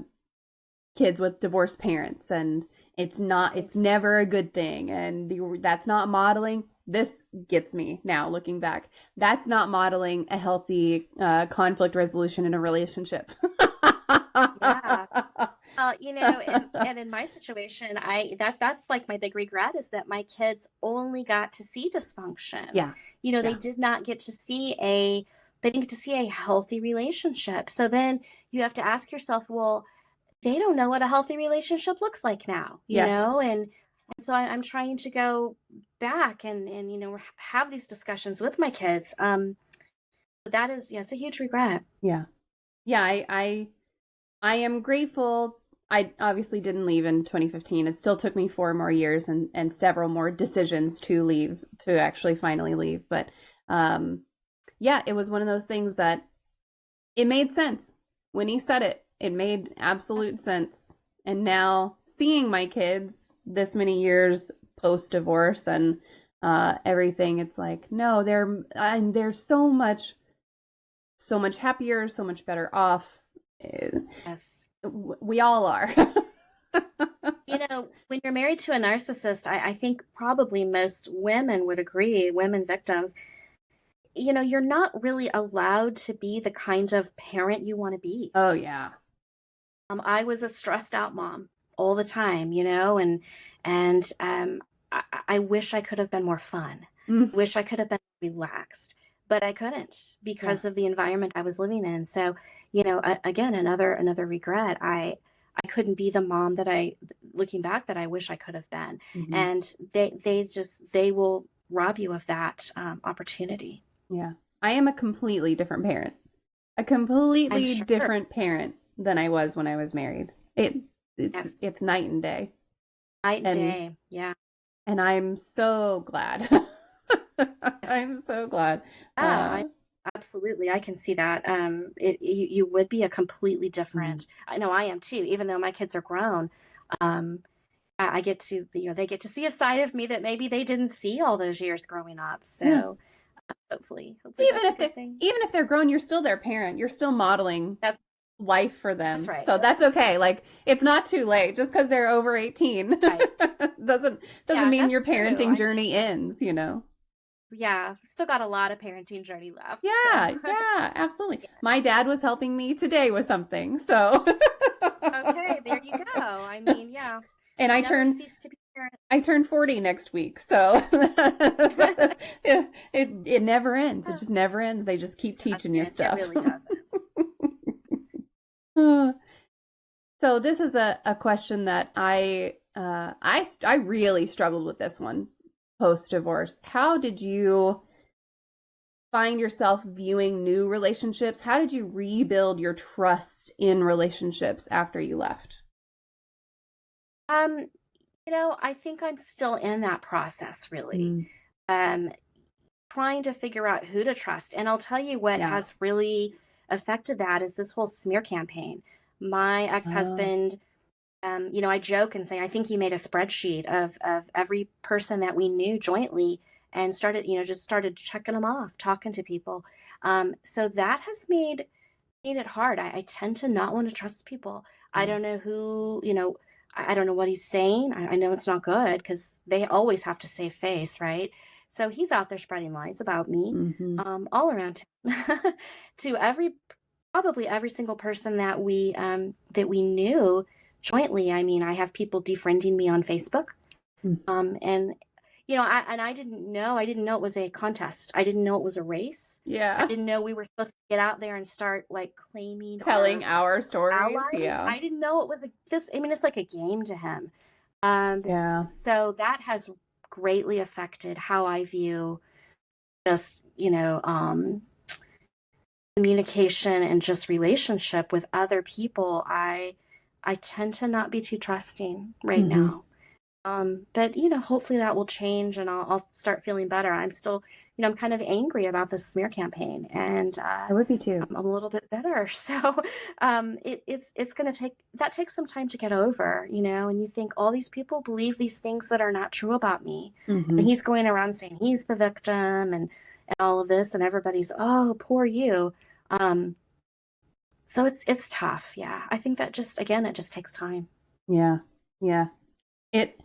kids with divorced parents, and it's Right. never a good thing, and that's not modeling. This gets me now looking back, that's not modeling a healthy conflict resolution in a relationship. Yeah. Well, and in my situation, that's like my big regret is that my kids only got to see dysfunction. Yeah. They did not get to see they didn't get to see a healthy relationship. So then you have to ask yourself, well, they don't know what a healthy relationship looks like now, Yes. and so I'm trying to go back and have these discussions with my kids. But that is, it's a huge regret. Yeah. Yeah, I am grateful. I obviously didn't leave in 2015. It still took me 4 more years and several more decisions to leave, to actually finally leave. But yeah, it was one of those things that it made sense. When he said it, it made absolute sense. And now seeing my kids this many years post-divorce and everything, it's like, no, they're so much happier, so much better off. Yes. We all are. When you're married to a narcissist, I think probably most women would agree, women victims, you're not really allowed to be the kind of parent you want to be. Oh, yeah. I was a stressed out mom all the time, and I wish I could have been more fun. Wish I could have been relaxed, but I couldn't because of the environment I was living in. So, again, another regret. I couldn't be the mom that looking back, that I wish I could have been. And they will rob you of that opportunity. Yeah. I am a completely different parent. A completely different parent than I was when I was married. It's night and day. Night and day, yeah. And I'm so glad. I'm so glad. Absolutely, I can see that. You would be a completely different. I know I am too. Even though my kids are grown, I get to, they get to see a side of me that maybe they didn't see all those years growing up. So hopefully, even if they're grown, you're still their parent. You're still modeling life for them. That's right. So that's okay. Like, it's not too late just because they're over 18. Right. doesn't mean your parenting journey ends, Yeah, still got a lot of parenting journey left. Yeah, so. Yeah, absolutely. Yeah. My dad was helping me today with something, so. Okay, there you go. I mean, yeah. And I turned 40 next week, so it never ends. It just never ends. They just keep teaching you stuff. It really doesn't. So this is a question that I really struggled with this one post-divorce. How did you find yourself viewing new relationships? How did you rebuild your trust in relationships after you left? I think I'm still in that process, really. Trying to figure out who to trust. And I'll tell you what has really affected that is this whole smear campaign. My ex-husband, I joke and say, I think he made a spreadsheet of every person that we knew jointly and started checking them off, talking to people. So that has made it hard. I tend to not want to trust people. I don't know who, I don't know what he's saying. I know it's not good because they always have to save face, right? So he's out there spreading lies about me, all around town to probably every single person that we knew jointly. I mean, I have people defriending me on Facebook, and I didn't know it was a contest. I didn't know it was a race. Yeah, I didn't know we were supposed to get out there and start like telling our stories. Allies. Yeah, I didn't know it was this. I mean, it's like a game to him. So that has greatly affected how I view just communication and just relationship with other people. I tend to not be too trusting right now. But hopefully that will change and I'll start feeling better. I'm still, I'm kind of angry about this smear campaign, and I would be too. I'm a little bit bitter. So it's going to take some time to get over, and you think all these people believe these things that are not true about me. And he's going around saying he's the victim and all of this, and everybody's, oh, poor you. So it's tough. Yeah. I think that it just takes time. Yeah. Yeah. It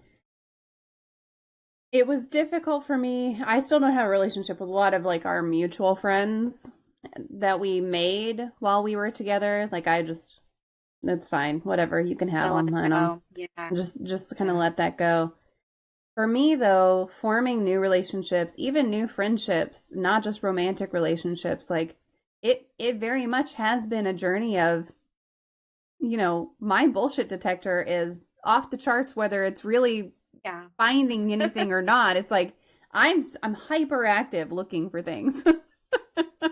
was difficult for me. I still don't have a relationship with a lot of like our mutual friends that we made while we were together. Like that's fine. Whatever, you can have I let them. it I don't go. Yeah. just kind of Yeah. let that go. For me, though, forming new relationships, even new friendships, not just romantic relationships, like it very much has been a journey of, my bullshit detector is off the charts, whether it's really Yeah. finding anything or not. It's like I'm hyperactive looking for things.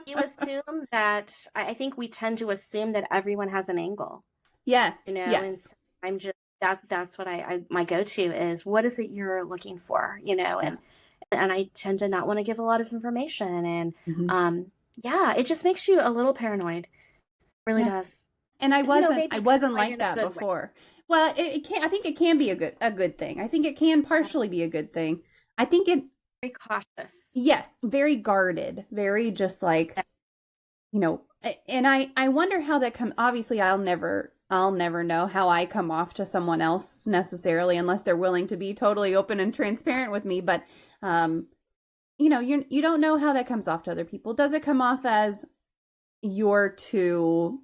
You assume that, I think we tend to assume that everyone has an angle, Yes, and yes, so I'm just, that's what I my go-to is, what is it you're looking for, yeah. and I tend to not want to give a lot of information, and Hmm. yeah, it just makes you a little paranoid. It really Yeah. does. And I wasn't I Maybe wasn't paranoid like in a that good way. before. Well, it can I think it can be a good thing. I think it can Yeah. partially be a good thing. I think it Very cautious. yes, very guarded, very just like, and I wonder how that come obviously I'll never know how I come off to someone else necessarily unless they're willing to be totally open and transparent with me, but um you don't know how that comes off to other people. Does it come off as you're too,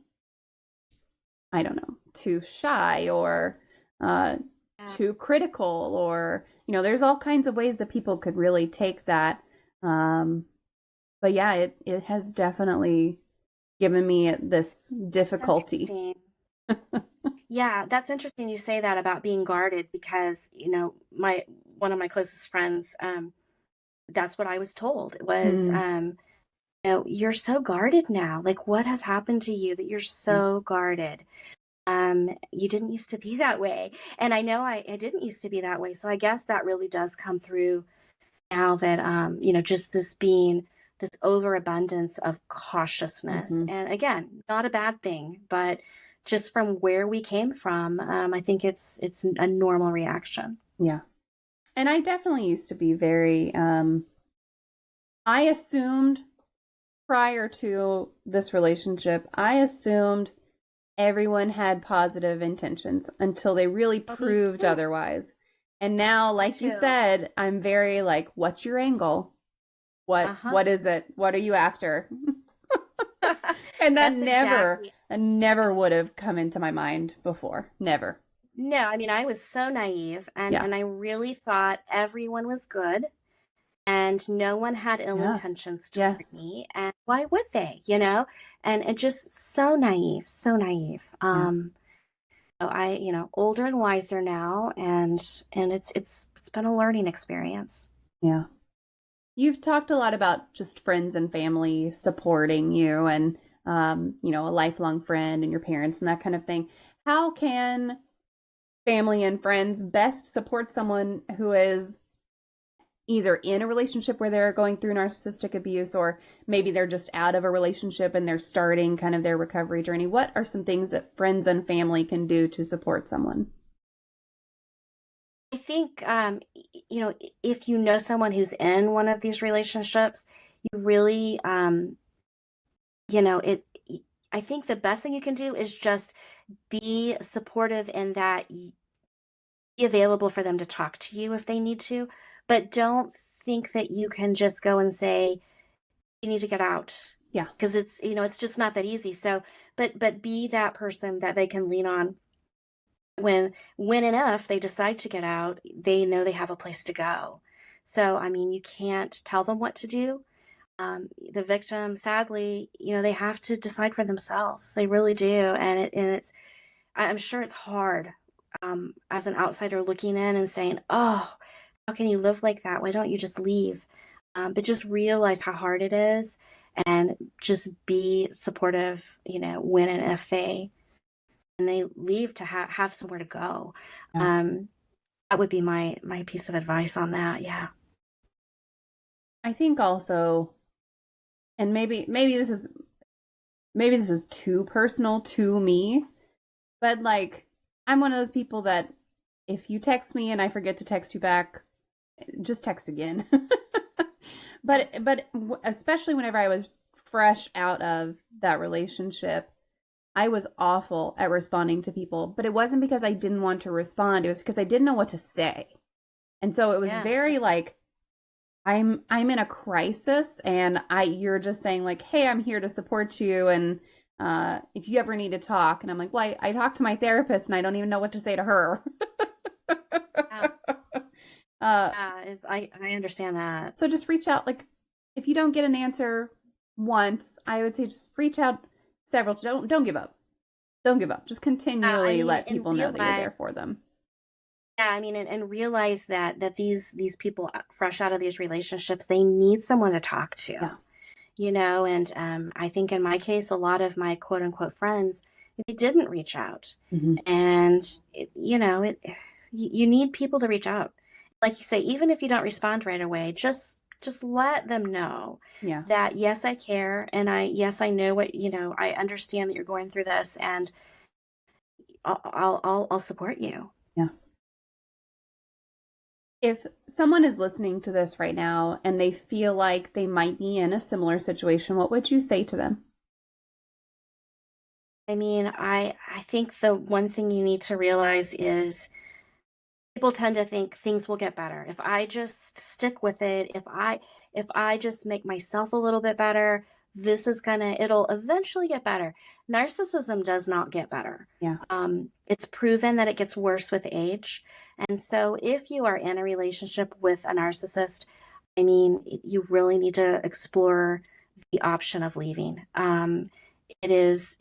I don't know, too shy or uh, Yeah. too critical, or, there's all kinds of ways that people could really take that. Um, but yeah, it has definitely given me this That's difficulty. interesting. Yeah, that's interesting you say that about being guarded, because, my one of my closest friends, that's what I was told. It was, Mm, you're so guarded now. Like, what has happened to you that you're yeah, so guarded? You didn't used to be that way. And I know I didn't used to be that way. So I guess that really does come through now, that, just this overabundance of cautiousness. hmm, And again, not a bad thing, but just from where we came from, I think it's a normal reaction. yeah. And I definitely used to be very, I assumed prior to this relationship, I assumed everyone had positive intentions until they really Oh, me proved too. otherwise. And now, Me like you too. said, I'm very like, what's your angle? What Uh-huh. what is it? What are you after? And that That's never exactly. that never would have come into my mind before. Never. No, I mean, I was so naive, and Yeah. I really thought everyone was good and no one had ill Yeah. intentions toward Yes. me, and why would they, And it just so naive, so naive. Yeah. So older and wiser now, and it's been a learning experience. Yeah. You've talked a lot about just friends and family supporting you and a lifelong friend and your parents and that kind of thing. How can family and friends best support someone who is either in a relationship where they're going through narcissistic abuse, or maybe they're just out of a relationship and they're starting kind of their recovery journey? What are some things that friends and family can do to support someone? I think, if you know someone who's in one of these relationships, you really, it. I think the best thing you can do is just be supportive in that, be available for them to talk to you if they need to, but don't think that you can just go and say, you need to get out, Yeah. because it's just not that easy. So, but be that person that they can lean on when and if they decide to get out, they know they have a place to go. So, I mean, you can't tell them what to do. The victim, sadly, they have to decide for themselves. They really do, and I'm sure it's hard, as an outsider looking in and saying, "Oh, how can you live like that? Why don't you just leave?" But just realize how hard it is, and just be supportive, when and if they leave, to have somewhere to go. Yeah. Um, that would be my piece of advice on that. Yeah. I think also, and maybe this is too personal to me, but like I'm one of those people that if you text me and I forget to text you back, just text again. But especially whenever I was fresh out of that relationship, I was awful at responding to people, but it wasn't because I didn't want to respond. It was because I didn't know what to say. And so it was Yeah. very like I'm in a crisis and you're just saying like, "Hey, I'm here to support you," and if you ever need to talk. And I'm like, well, I talked to my therapist and I don't even know what to say to her. Yeah. uh, I understand that. so just reach out. Like, if you don't get an answer once, I would say just reach out several. Don't give up. Don't give up. Just continually let people know that you're there for them. Yeah, I mean, and realize that these people fresh out of these relationships, they need someone to talk to. Yeah. You know, and I think in my case, a lot of my quote unquote friends, they didn't reach out. And, you need people to reach out. Like you say, even if you don't respond right away, just let them know that, yes, I care. And I know what, I understand that you're going through this, and I'll support you. Yeah. If someone is listening to this right now and they feel like they might be in a similar situation, what would you say to them? I mean, I think the one thing you need to realize is people tend to think things will get better. If I just stick with it, if I just make myself a little bit better, it'll eventually get better. Narcissism does not get better. Yeah. It's proven that it gets worse with age. And so if you are in a relationship with a narcissist, I mean, you really need to explore the option of leaving. It's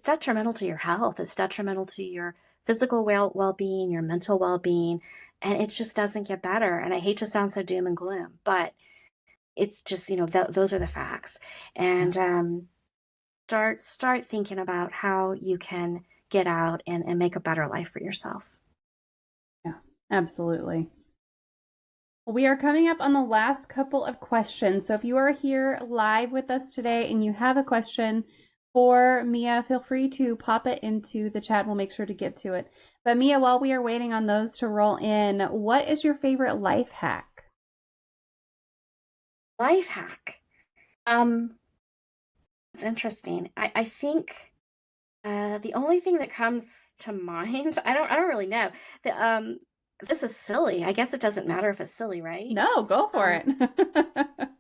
detrimental to your health. It's detrimental to your physical well-being, your mental well-being, and it just doesn't get better. And I hate to sound so doom and gloom, but it's just, those are the facts. And start thinking about how you can get out and make a better life for yourself. Yeah, absolutely. Well, we are coming up on the last couple of questions. So if you are here live with us today and you have a question for Mia, feel free to pop it into the chat. We'll make sure to get to it. But Mia, while we are waiting on those to roll in, what is your favorite life hack? Life hack. It's interesting. I think the only thing that comes to mind, I don't really know. This is silly. I guess it doesn't matter if it's silly, right? No, go for it. You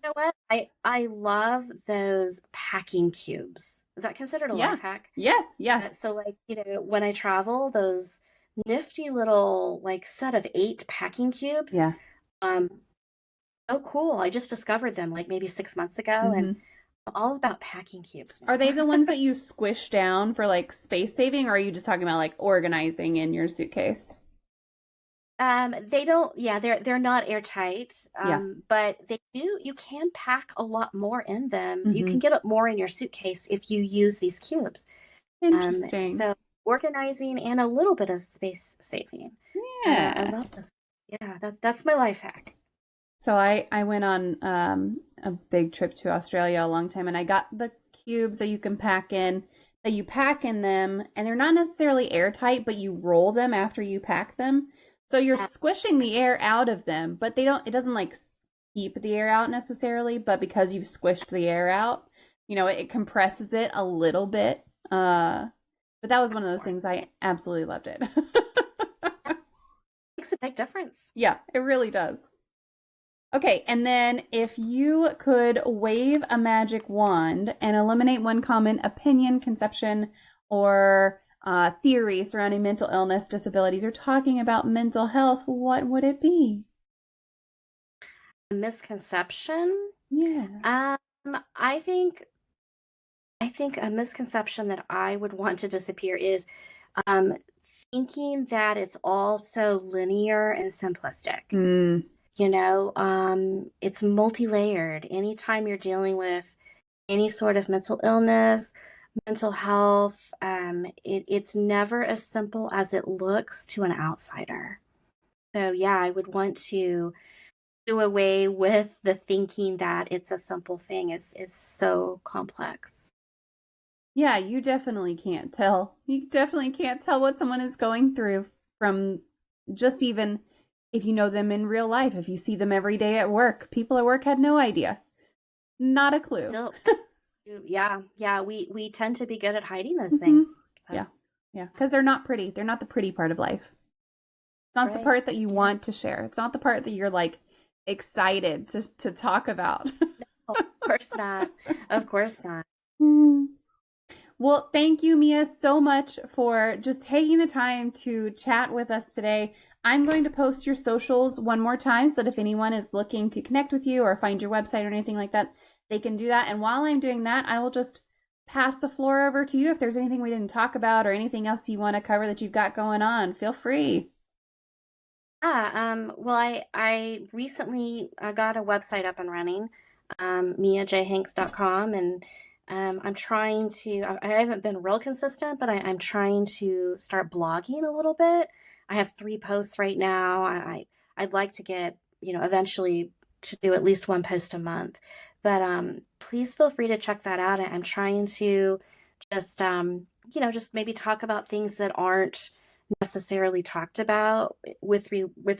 know what? I love those packing cubes. Is that considered a life hack? Yes, yes. So like, when I travel, those nifty little set of 8 packing cubes. Yeah. So cool. I just discovered them like maybe 6 months ago, and I'm all about packing cubes now. Are they the ones that you squish down for like space saving, or are you just talking about like organizing in your suitcase? They don't, they're not airtight. But you can pack a lot more in them. You can get more in your suitcase if you use these cubes. Interesting. So organizing and a little bit of space saving. Yeah. I love this. Yeah, that's my life hack. So I went on a big trip to Australia a long time, and I got the cubes that you can pack in, that you pack in them, and they're not necessarily airtight, but you roll them after you pack them. So you're squishing the air out of them, but it doesn't like keep the air out necessarily, but because you've squished the air out, it compresses it a little bit. But that was one of those things. I absolutely loved it. Makes a big difference. Yeah, it really does. Okay, and then if you could wave a magic wand and eliminate one common opinion, conception, or theory surrounding mental illness, disabilities, or talking about mental health, what would it be? A misconception? Yeah. I think a misconception that I would want to disappear is thinking that it's all so linear and simplistic. It's multi-layered. Anytime you're dealing with any sort of mental illness, mental health, it's never as simple as it looks to an outsider. So yeah, I would want to do away with the thinking that it's a simple thing. It's so complex. Yeah, you definitely can't tell. You definitely can't tell what someone is going through from just even if you know them in real life. If you see them every day at work, people at work had no idea. Not a clue. Still, yeah, we tend to be good at hiding those things. So. Yeah, because they're not pretty. They're not the pretty part of life. It's not the part that you want to share. It's not the part that you're like excited to talk about. No, of course not. Of course not. Well, thank you, Mia, so much for just taking the time to chat with us today. I'm going to post your socials one more time so that if anyone is looking to connect with you or find your website or anything like that, they can do that. And while I'm doing that, I will just pass the floor over to you. If there's anything we didn't talk about or anything else you want to cover that you've got going on, feel free. Well, I recently got a website up and running, miajhanks.com, and I'm trying to, I haven't been real consistent, but I'm trying to start blogging a little bit. I have 3 posts right now. I'd like to get, eventually to do at least 1 post a month. But please feel free to check that out. I'm trying to just, just maybe talk about things that aren't necessarily talked about with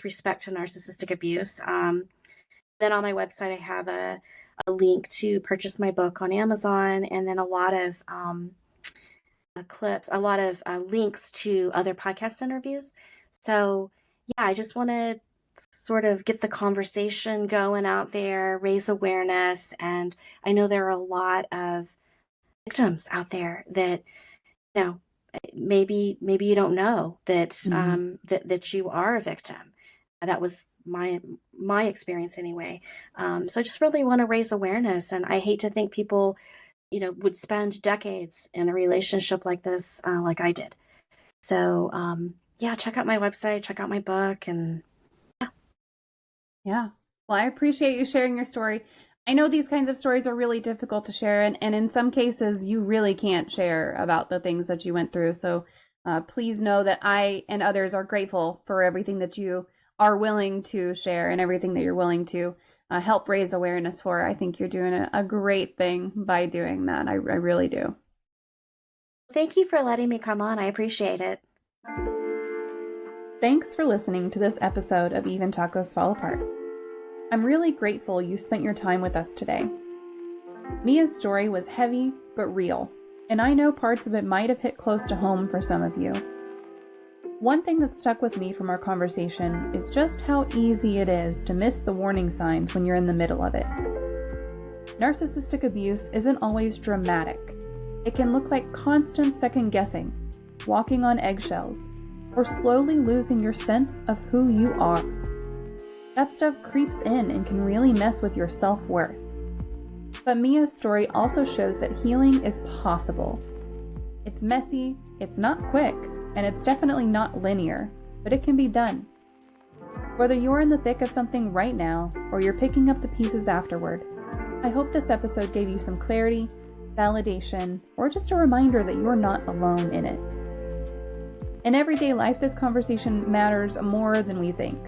respect to narcissistic abuse. Then on my website, I have a link to purchase my book on Amazon, and then a lot of clips, a lot of links to other podcast interviews. So yeah, I just want to sort of get the conversation going out there, raise awareness. And I know there are a lot of victims out there that, maybe you don't know that that you are a victim. That was my experience anyway. So I just really want to raise awareness, and I hate to think people, would spend decades in a relationship like this, like I did. So yeah, check out my website, check out my book, and yeah. Well, I appreciate you sharing your story. I know these kinds of stories are really difficult to share, and in some cases, you really can't share about the things that you went through. So please know that I and others are grateful for everything that you are willing to share and everything that you're willing to help raise awareness for. I think you're doing a great thing by doing that. I really do. Thank you for letting me come on. I appreciate it. Thanks for listening to this episode of Even Tacos Fall Apart. I'm really grateful you spent your time with us today. Mia's story was heavy but real, and I know parts of it might have hit close to home for some of you. One thing that stuck with me from our conversation is just how easy it is to miss the warning signs when you're in the middle of it. Narcissistic abuse isn't always dramatic. It can look like constant second guessing, walking on eggshells, or slowly losing your sense of who you are. That stuff creeps in and can really mess with your self-worth. But Mia's story also shows that healing is possible. It's messy, it's not quick, and it's definitely not linear, but it can be done. Whether you're in the thick of something right now, or you're picking up the pieces afterward, I hope this episode gave you some clarity, validation, or just a reminder that you're not alone in it. In everyday life, this conversation matters more than we think.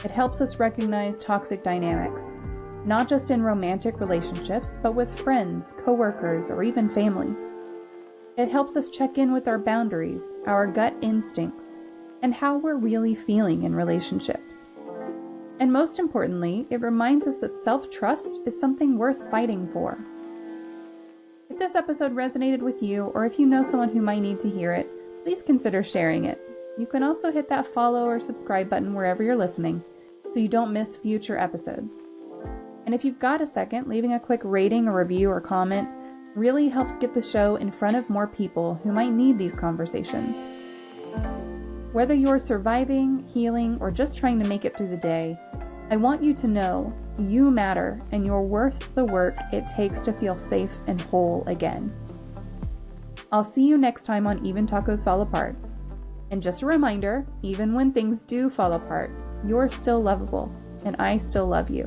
It helps us recognize toxic dynamics, not just in romantic relationships, but with friends, coworkers, or even family. It helps us check in with our boundaries, our gut instincts, and how we're really feeling in relationships. And most importantly, it reminds us that self-trust is something worth fighting for. If this episode resonated with you, or if you know someone who might need to hear it, please consider sharing it. You can also hit that follow or subscribe button wherever you're listening, so you don't miss future episodes. And if you've got a second, leaving a quick rating or review or comment really helps get the show in front of more people who might need these conversations. Whether you're surviving, healing, or just trying to make it through the day, I want you to know you matter and you're worth the work it takes to feel safe and whole again. I'll see you next time on Even Tacos Fall Apart. And just a reminder, even when things do fall apart, you're still lovable, and I still love you.